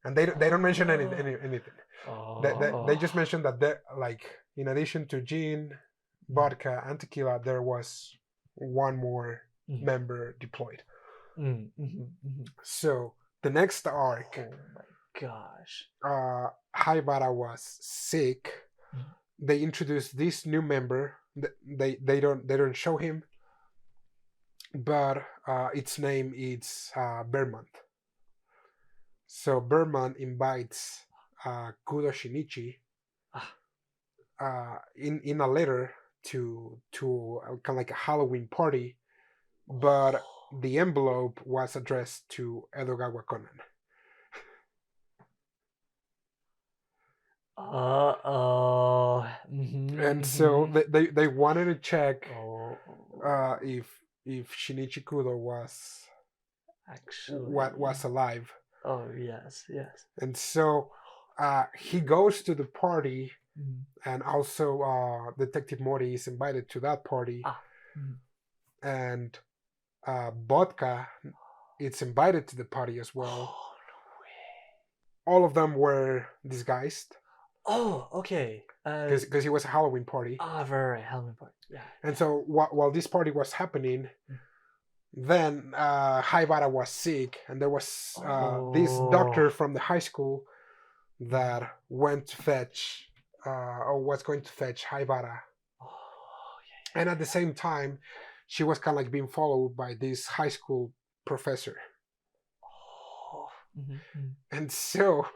And they don't mention anything. They Oh. just mentioned that they like in addition to gin, Mm, vodka, and tequila, there was one more mm, member deployed. mhm. So the next arc, Oh my gosh. Haibara was sick. Mm. They introduced this new member. They don't show him, but its name is Bermont. So Bermont invites Kudo Shinichi Ah. in a letter to kind of like a Halloween party, but the envelope was addressed to Edogawa Conan. Uh-oh. And so Mhm. they wanted to check Oh, if Shinichi Kudo was what actually. was alive. Oh, yes, yes. And so he goes to the party, Mhm. and also Detective Mori is invited to that party, Ah. Mhm. and Vodka it's invited to the party as well. Oh, no way. All of them were disguised Oh, okay. because it was a Halloween party. Right. Halloween party. Yeah. And so while this party was happening, Mm. then Haibara was sick, and there was this Oh. doctor from the high school that went to fetch, or was going to fetch Haibara. Oh, And at the same time, she was kind of like being followed by this high school professor. Oh. Mhm. And so,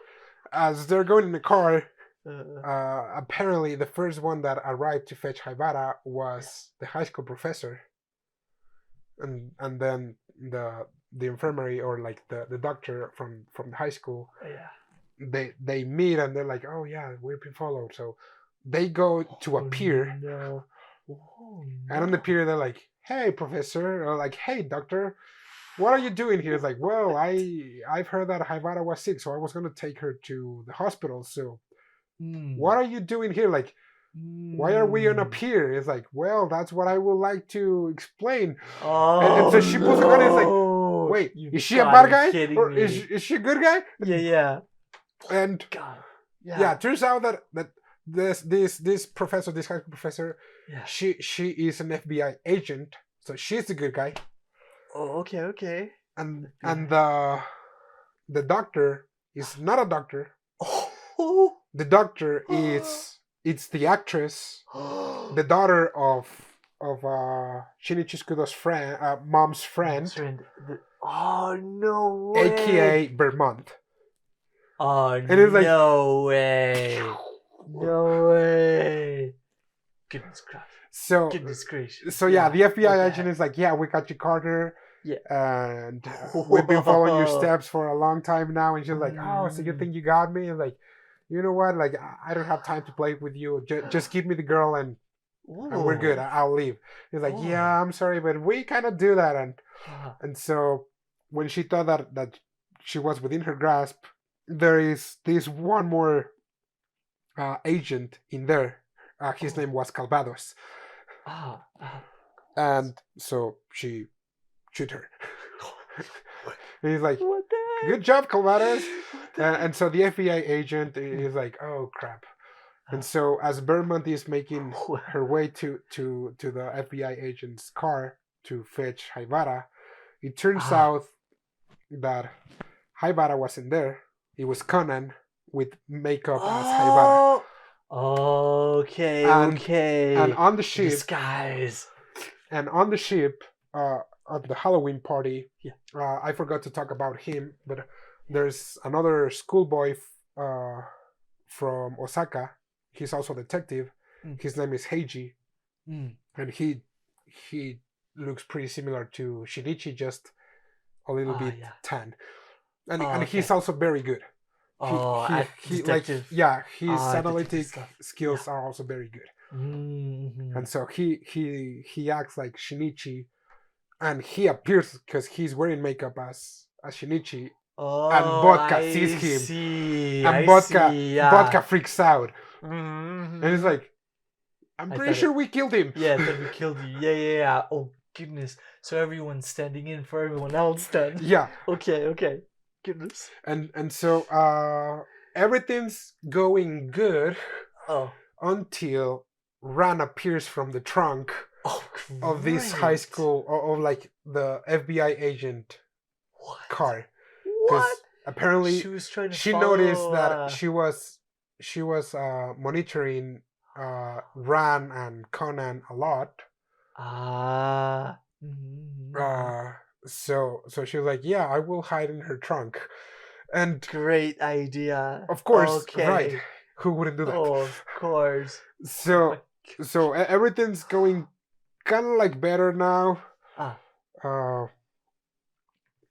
as they're going in the car, Uh, apparently the first one that arrived to fetch Haibara was the high school professor, and then the infirmary, or like the doctor from the high school, yeah. they meet and they're like, oh yeah, we've been followed. So they go to a Oh, pier, no. Oh, and on the pier they're like, hey professor, or like, hey doctor, what are you doing here? It's like, well, I've heard that Haibara was sick, so I was gonna take her to the hospital. So what are you doing here? Like, why are we on a pier? It's like, well, that's what I would like to explain. And Oh, so she pulls a gun and it's like, no. wait, You is she a gotta bad be guy? kidding Or me. is she a good guy? Yeah. And God. yeah, it turns out that this professor, this high school professor, Yeah. she is an FBI agent, so she's the good guy. Oh, okay. And FBI. the doctor is not a doctor. Oh. The doctor is it's the actress, the daughter of Shinichi Skudo's friend, mom's friend, Oh, no way. aka Vermont. Oh, And it's like, no way. No way. Goodness gracious. So yeah, the FBI what the agent heck? is like, yeah, we got you, Carter, Yeah. and we've been following your Whoa. steps for a long time now. And she's like, oh, so you think you got me? And like, you know what? Like, I don't have time to play with you. Just give me the girl, and we're good. I'll leave. He's like, yeah, I'm sorry, but we kind of do that. And so when she thought that she was within her grasp, there is this one more agent in there. His name was Calvados. And so she shoot her. And he's like, what the heck? good job, Calvados. And so the FBI agent is like, oh crap. And so as Vermont is making her way to the FBI agent's car to fetch Haibara, it turns out that Haibara wasn't there. It was Conan with makeup as Haibara. Okay. And on the ship, disguise. And on the ship, at the Halloween party, I forgot to talk about him, but there's another schoolboy from Osaka. He's also a detective. His name is Heiji, and he looks pretty similar to Shinichi, just a little bit tan, and he's also very good. He like his analytic skills are also very good. And so he acts like Shinichi, and he appears because he's wearing makeup as Shinichi, and Vodka sees him, and Vodka freaks out, and he's like, "I'm pretty sure we killed him." Yeah, that we killed you. Yeah. Oh goodness! So everyone's standing in for everyone else then. Yeah. Okay. Goodness. And so everything's going good until Ran appears from the trunk of this high school, or like the FBI agent car. What? Apparently she noticed that she was monitoring Ran and Conan a lot. So she was like, yeah, I will hide in her trunk. And great idea. Of course, right. Who wouldn't do that? Oh, of course. So everything's going kind of like better now.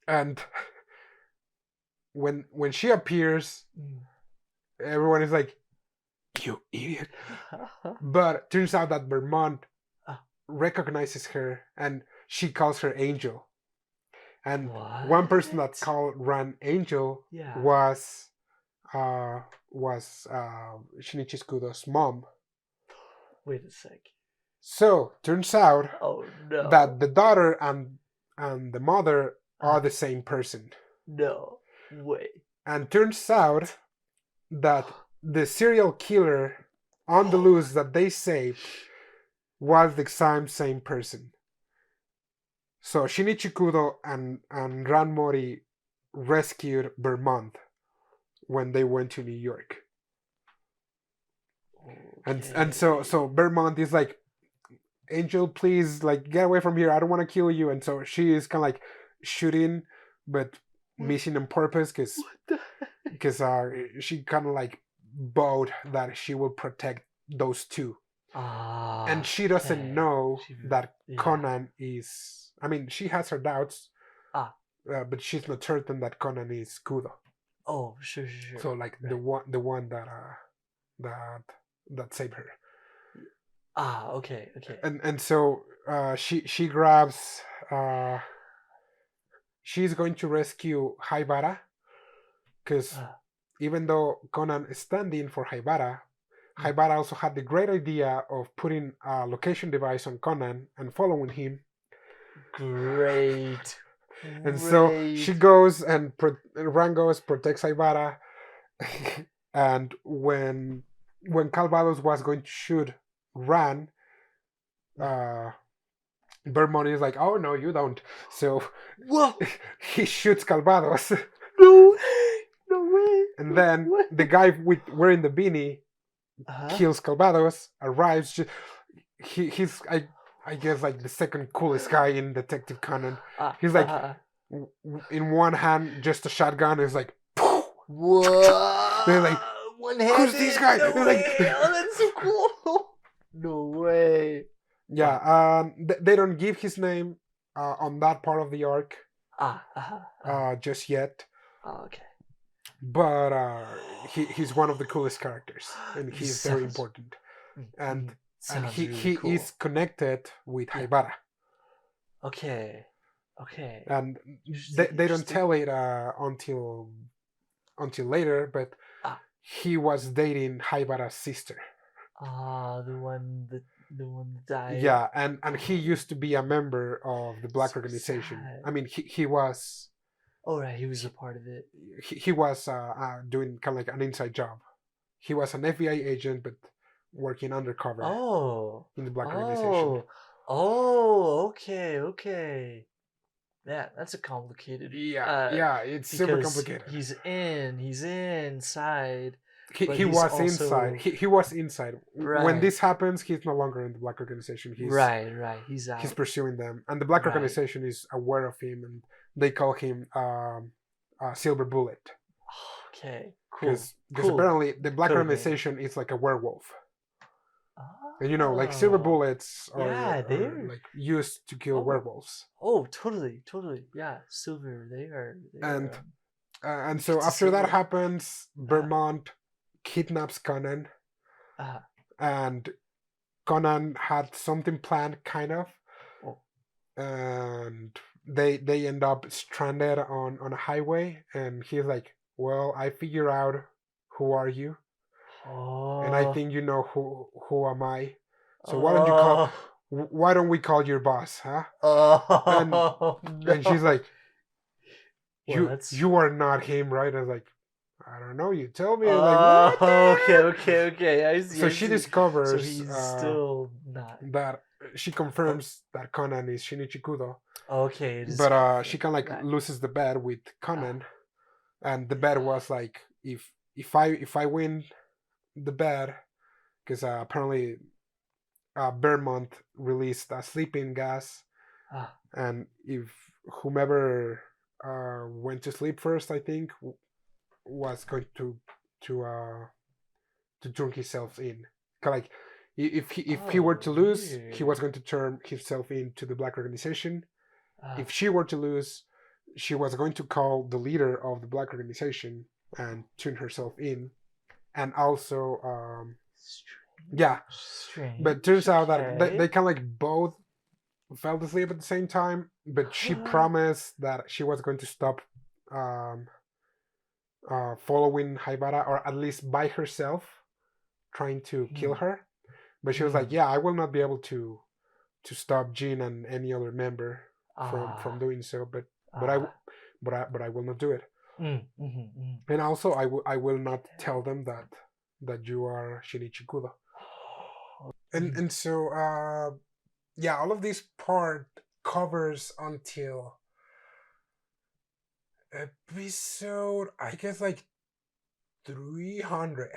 And when she appears, everyone is like, you idiot. But turns out that Vermont recognizes her, and she calls her Angel. And one person that called Ran Angel was was Shinichi Kudo's mom. Wait a sec. So turns out Oh no. that the daughter and the mother are Uh, the same person. no way. And turns out that the serial killer on the loose that they saved was the same person. So Shinichi Kudo and Ran Mori rescued Vermont when they went to New York. And so Vermont is like, Angel, please, like, get away from here. I don't want to kill you. And so she is kind of like shooting, but missing on purpose because she kind of like vowed that she will protect those two. And she doesn't know that Conan is. I mean, she has her doubts, but she's not certain that Conan is Kudo. Oh, sure. So like the one that saved her. Okay. And so she grabs. She's going to rescue Haibara, because even though Conan is standing for Haibara, Haibara also had the great idea of putting a location device on Conan and following him. Great. And so she goes and Ran goes, protects Haibara, and when Calvados was going to shoot Ran, Vermont is like, oh no, you don't. So he shoots Calvados. No way. And then the guy wearing the beanie kills Calvados, arrives. He's I guess like the second coolest guy in Detective Conan. He's like, in one hand, just a shotgun. Is like, whoa. They're like, who's this guy? No They're way. like, Oh, that's so cool. No way. Yeah, they don't give his name on that part of the arc just yet. Okay. But he's one of the coolest characters, and he's very important. And he really cool. is connected with Haibara. Okay. And they don't tell it until later, but he was dating Haibara's sister. The one that died. Yeah, and he used to be a member of the Black Organization. Sad. I mean, he was. Oh right, he was a part of it. He was doing kind of like an inside job. He was an FBI agent, but working undercover. In the Black Organization. Oh, okay. Yeah, that's a complicated. Yeah, it's super complicated. He's inside. He was inside. He was inside. Right. When this happens, he's no longer in the Black Organization. He's right. He's out. He's pursuing them, and the Black Organization is aware of him, and they call him Silver Bullet. Okay, cool. Because apparently the Black Organization is like a werewolf. And you know, like silver bullets are like used to kill werewolves. Oh, totally. Yeah, silver. They are. And so after that happens, Vermont kidnaps Conan, and Conan had something planned, kind of, and they end up stranded on a highway, and he's like, "Well, I figure out who are you, and I think you know who am I. So why don't we call your boss, huh?" And she's like, "You are not him, right?" I was like, "I don't know. You tell me." Like, okay. I see. So she discovers. So he's still not. That she confirms that Conan is Shinichi Kudo. Okay. But she kind of like loses the bet with Conan, and the bet was like, if I win the bet, because apparently Vermont released a sleeping gas, and if whomever went to sleep first, I think, was going to turn himself in. Like, if he were to lose, he was going to turn himself in to the Black Organization. If she were to lose, she was going to call the leader of the Black Organization and tune herself in, and also Strange. But turns out that they kind of like both fell asleep at the same time, but she promised that she was going to stop following Haibara, or at least by herself, trying to kill her. But she was like, "Yeah, I will not be able to stop Jin and any other member from doing so. But I will not do it. And also, I will not tell them that you are Shinichi Kudo." And so yeah, all of this part covers until episode, I guess, like 300.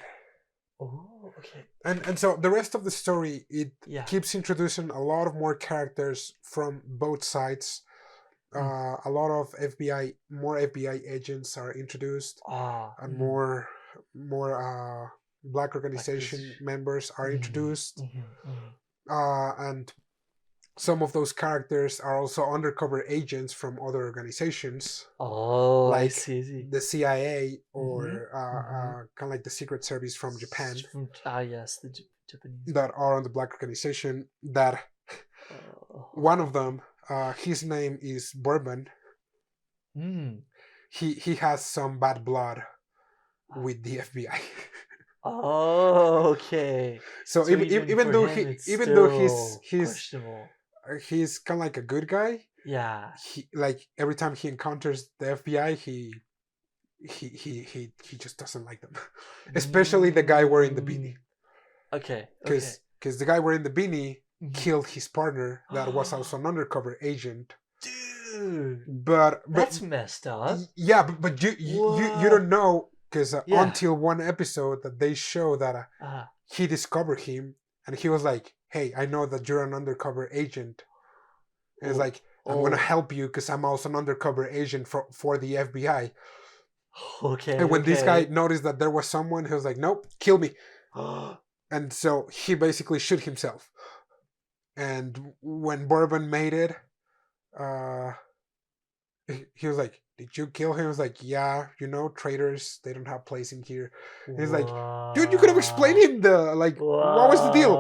Oh, okay. And so the rest of the story, it Yeah. keeps introducing a lot of more characters from both sides. A lot of more FBI agents are introduced, and more black organization members are introduced. And some of those characters are also undercover agents from other organizations. Oh, like I see. the CIA, or kind of like the Secret Service from Japan. Yes, the Japanese. That are on the black organization. That one of them, his name is Bourbon. He has some bad blood with the FBI. Oh, okay. So even though he's kind of like a good guy. Yeah. He, like, every time he encounters the FBI, he just doesn't like them. Especially the guy wearing the beanie. Okay. Because the guy wearing the beanie killed his partner that was also an undercover agent. Dude. But that's messed up. Yeah, but you don't know, because until one episode that they show that he discovered him, and he was like, "Hey, I know that you're an undercover agent." And it's like, "I'm gonna help you because I'm also an undercover agent for the FBI." Okay. And when this guy noticed that there was someone, he was like, "Nope, kill me." And so he basically shoot himself. And when Bourbon made it, he was like, "Did you kill him?" He was like, "Yeah, traitors, they don't have place in here." And he's like, "Dude, you could have explained him what was the deal?"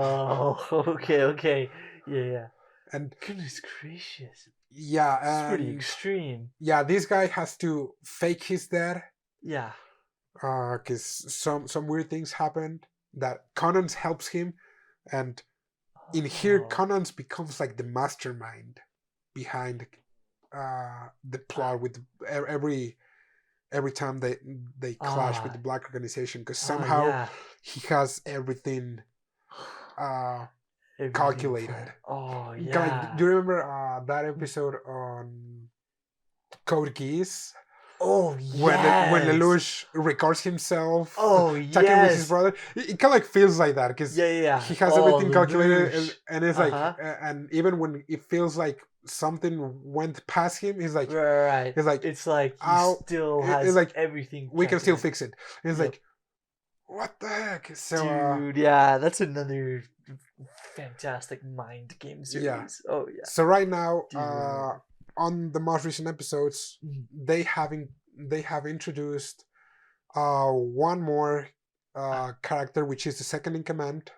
Okay. Yeah. And goodness gracious. Yeah, it's pretty extreme. Yeah, this guy has to fake his death. Yeah. Because some weird things happened that Conan helps him, and in here Conan becomes like the mastermind behind the plot with every time they clash with the black organization, because somehow he has everything calculated. Yeah. Do you remember that episode on Code Geass? Oh, yes. When Lelouch records himself talking with his brother, it kind of like feels like that, because he has everything calculated, and it's like, and even when it feels like something went past him, he's like, right. He's like, it's like he still has like, everything. We can still fix it. And it's like, what the heck? So, dude, yeah, that's another fantastic mind game series. Yeah. Oh yeah. So right now, on the most recent episodes, they have introduced one more character, which is the second in command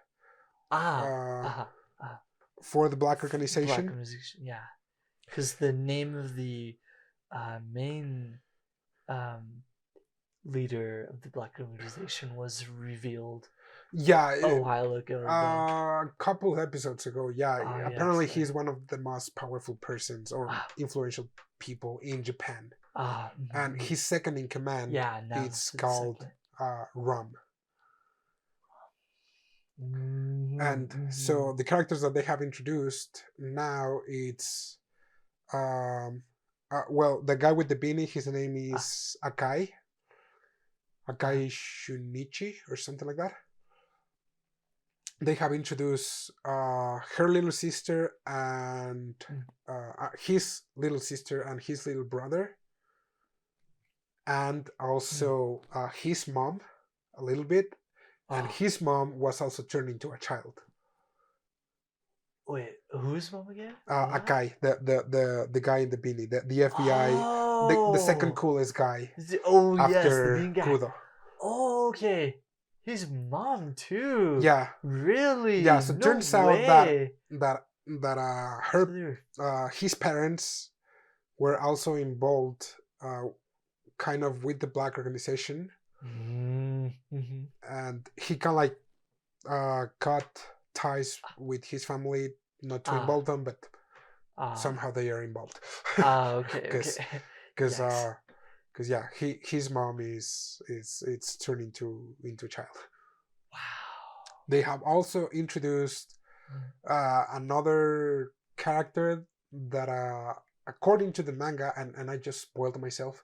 for the black organization. Yeah, because the name of the main leader of the black organization was revealed. Yeah, a while ago. A couple episodes ago. Yeah, apparently he's one of the most powerful persons or influential people in Japan. And his second in command, it's called Rum. And so the characters that they have introduced now, it's the guy with the beanie, his name is Akai Shunichi or something like that. They have introduced her little sister and his little sister and his little brother, and also his mom a little bit, and his mom was also turned into a child. Wait, whose mom again? Akai, the guy in the beanie, the FBI, the second coolest guy. After the guy. Kudo. Oh, okay. His mom too. Yeah. Really? Yeah. So it turns out that his parents were also involved kind of with the black organization, Mm-hmm. and he kind of like cut ties with his family, not to Ah, involve them, but ah, somehow they are involved. okay, okay. Because because Yikes. yeah, his mom is it's turned into a child. Wow. They have also introduced another character that according to the manga, and I just spoiled myself.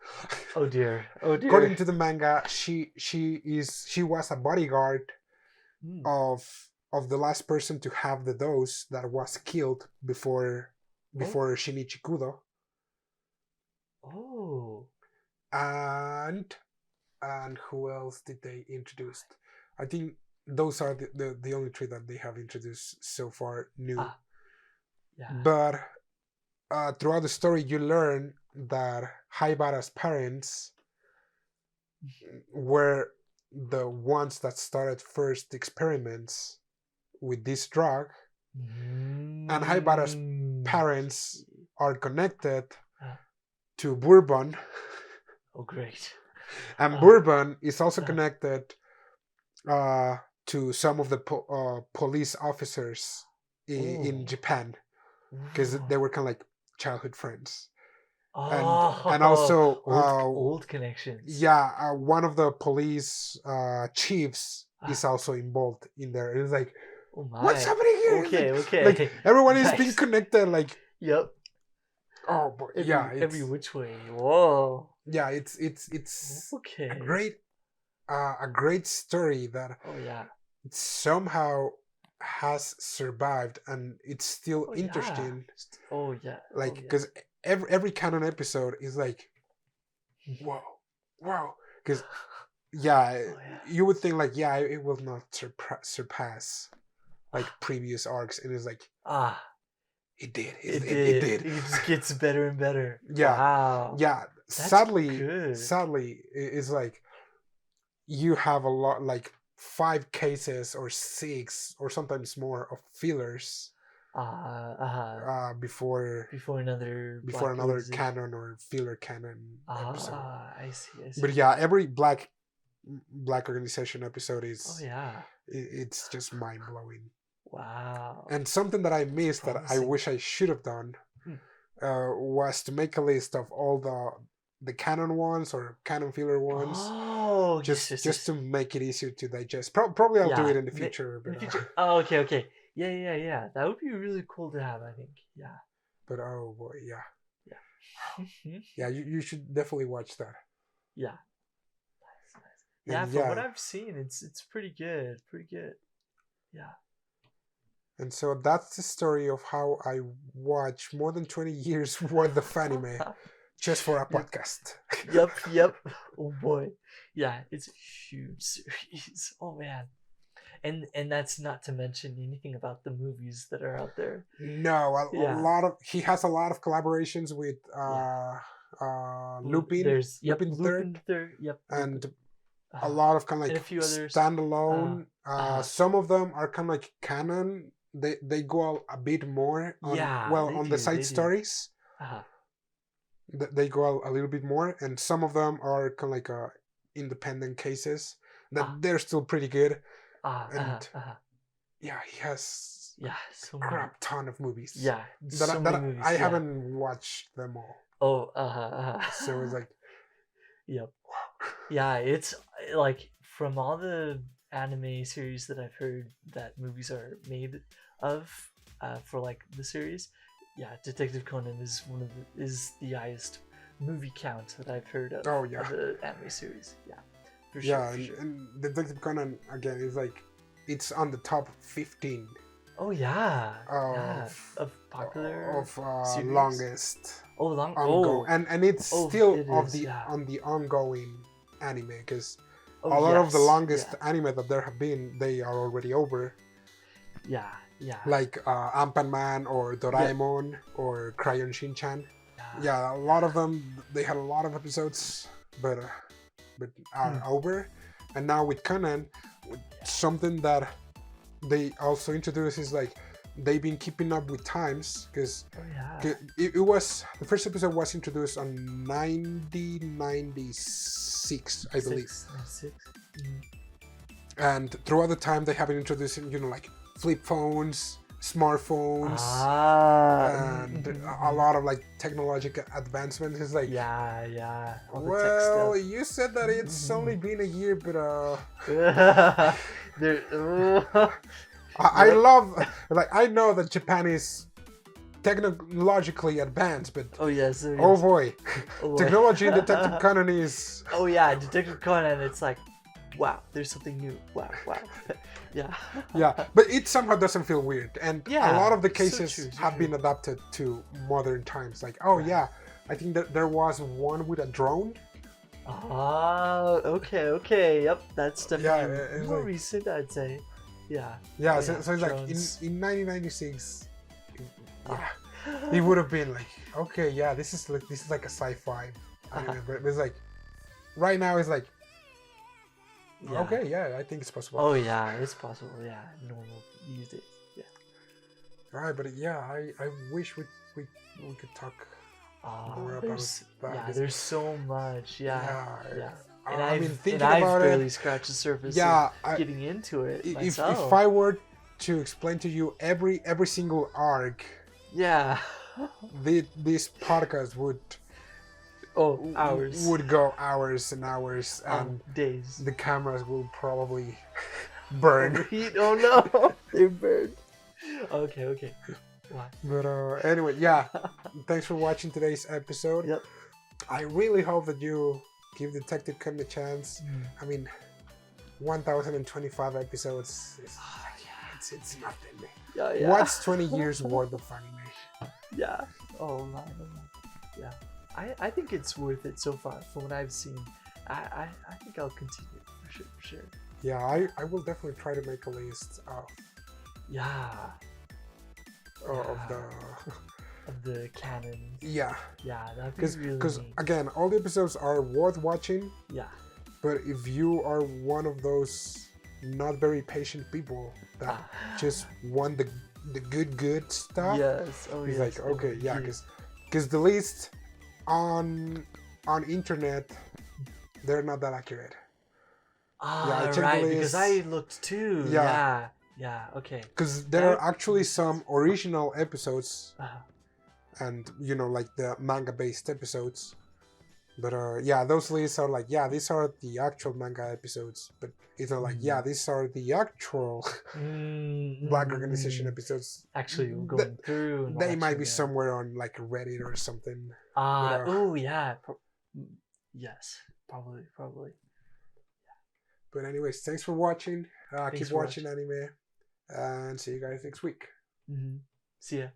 Oh dear. Oh According dear. to the manga, she was a bodyguard Mm. of the last person to have the dose that was killed Oh. before Shinichi Kudo. Oh. And who else did they introduce? I think those are the only three that they have introduced so far new. Ah. Yeah. But throughout the story, you learn that Haibara's parents were the ones that started first experiments with this drug, and Haibara's parents Okay. are connected Ah. to Bourbon, Oh great. and Ah. Bourbon is also Ah. connected to some of the police officers in Oh. Japan, because they were kind of like childhood friends. And Oh. also Old connections. yeah, one of the police chiefs Ah. is also involved in there. And it's like, Oh what's my. happening here? Okay. Like Okay. everyone is Nice. being connected. Like, Yep. oh boy, yeah, Every it's which way. Whoa. yeah, it's Okay. a great story that Oh yeah. somehow has survived, and it's still Oh yeah. interesting. Oh yeah. Like, Oh yeah. because every canon episode is like, whoa, wow, because yeah, Oh yeah. you would think like, yeah, it will not surpass like previous arcs, and it's like, Ah. it did, It did. It just gets better and better. Yeah, Wow. yeah. That's good. Sadly, it's like you have a lot, like 5 cases or 6 or sometimes more of fillers before Before another before Black another Organization. canon or filler canon episode. I see. But yeah, every black organization episode Oh is yeah. it's just mind blowing. Wow. And something that I missed that I Promising. wish I should have done Hmm. was to make a list of all the canon ones or canon filler ones, Oh, just yes. to make it easier to digest. Probably I'll do Yeah. it in the future, In but the future. Oh, okay. Yeah. That would be really cool to have, I think. Yeah. but oh boy, yeah, Yeah. yeah. You should definitely watch that. Yeah. Nice. Yeah, And from yeah, what I've seen, it's pretty good. Pretty good. Yeah. and so that's the story of how I watch more than 20 years worth of anime just for a Yep. podcast. Yep. Oh boy. Yeah, it's a huge series. Oh man. And that's not to mention anything about the movies that are out there. No, a Yeah. lot of he has a lot of collaborations with Lupin, There's Lupin the Third, Lupin the Third. Yep. and a lot of kind of and like a few others. standalone. Some of them are kind of like canon. They go a bit more on on the side stories. They go a little bit more, and some of them are kind of like independent cases that they're still pretty good. And yeah, he has so a crap ton of movies. Yeah, that movies. I haven't watched them all. Oh, So it's like, yep. Yeah, it's like from all the anime series that I've heard that movies are made of for like the series. Yeah, Detective Conan is is the highest movie count that I've heard of. Oh yeah, of the anime series. Yeah, for sure. Yeah, and Detective Conan again is like, it's on the top 15. Oh yeah, of popular series? Longest. Oh, and it's still on the ongoing anime, because a lot of the longest anime that there have been, they are already over. Yeah. Like Ant-Man or Doraemon or Crayon Shin-chan. Yeah, a lot of them, they had a lot of episodes, but are over. And now with Conan, something that they also introduce is like they've been keeping up with times because Oh yeah. it was the first episode was introduced on 1996, I believe. 96. Mhm. And throughout the time they have been introducing, like flip phones, smartphones, and a lot of like technological advancements. It's like, Yeah. All the well, tech you said that it's only been a year, but stuff. I love, like, I know that Japan is technologically advanced, but Oh yes. oh boy, Oh, boy. technology in Detective Conan is. Oh yeah, Detective Conan. It's like, wow, there's something new. Wow. Yeah. Yeah, but it somehow doesn't feel weird, and Yeah, a lot of the so cases true, so have true. been adapted to modern times. Like, oh Right. yeah, I think that there was one with a drone. Oh, okay. Yep, that's definitely it's more like- recent, I'd say. Yeah. Yeah, Oh, so it's like drones. in 1996, yeah, it would have been like, okay, yeah, this is like a sci-fi anime, but it's like right now it's like, Yeah. okay, yeah, I think it's possible. Oh yeah, it's possible. Yeah, normal these days. Yeah. Right, but yeah, I wish we could talk more about There's that. there's so much. Yeah. And I mean, thinking I've about barely it, scratched the surface. yeah, Of getting into it if myself. I were to explain to you every single arc, Yeah. this podcast Hours. would go hours and hours, and Days. the cameras will probably burn. Overheat? Oh no, they burned. Okay. Why? But anyway, yeah, thanks for watching today's episode. Yep. I really hope that you give Detective Conan a chance. I mean, 1,025 episodes. It's nothing. Yeah. What's 20 years worth of anime? Yeah. Oh man. Yeah. I think it's worth it so far from what I've seen. I think I'll continue for sure. Yeah, I will definitely try to make a list of Yeah. of the canon. yeah, That'd be really because neat. again, all the episodes are worth watching. Yeah. But if you are one of those not very patient people that just want the good stuff, Yes. Oh it's yes. like, okay, yeah, yeah. because the list on internet, they're not that accurate. I checked the Right. list. Because I looked too. Yeah. Yeah. Okay. Because there are actually some original episodes, Uh, and like the manga-based episodes. But yeah, those lists are like, yeah, these are the actual manga episodes. But it's not like, yeah, these are the actual Black Organization episodes. Actually, going through. And They might watching be it. somewhere on like Reddit or something. Oh yeah. Yes. Probably. But anyways, thanks for watching. Thanks Keep for watching anime, and see you guys next week. See ya.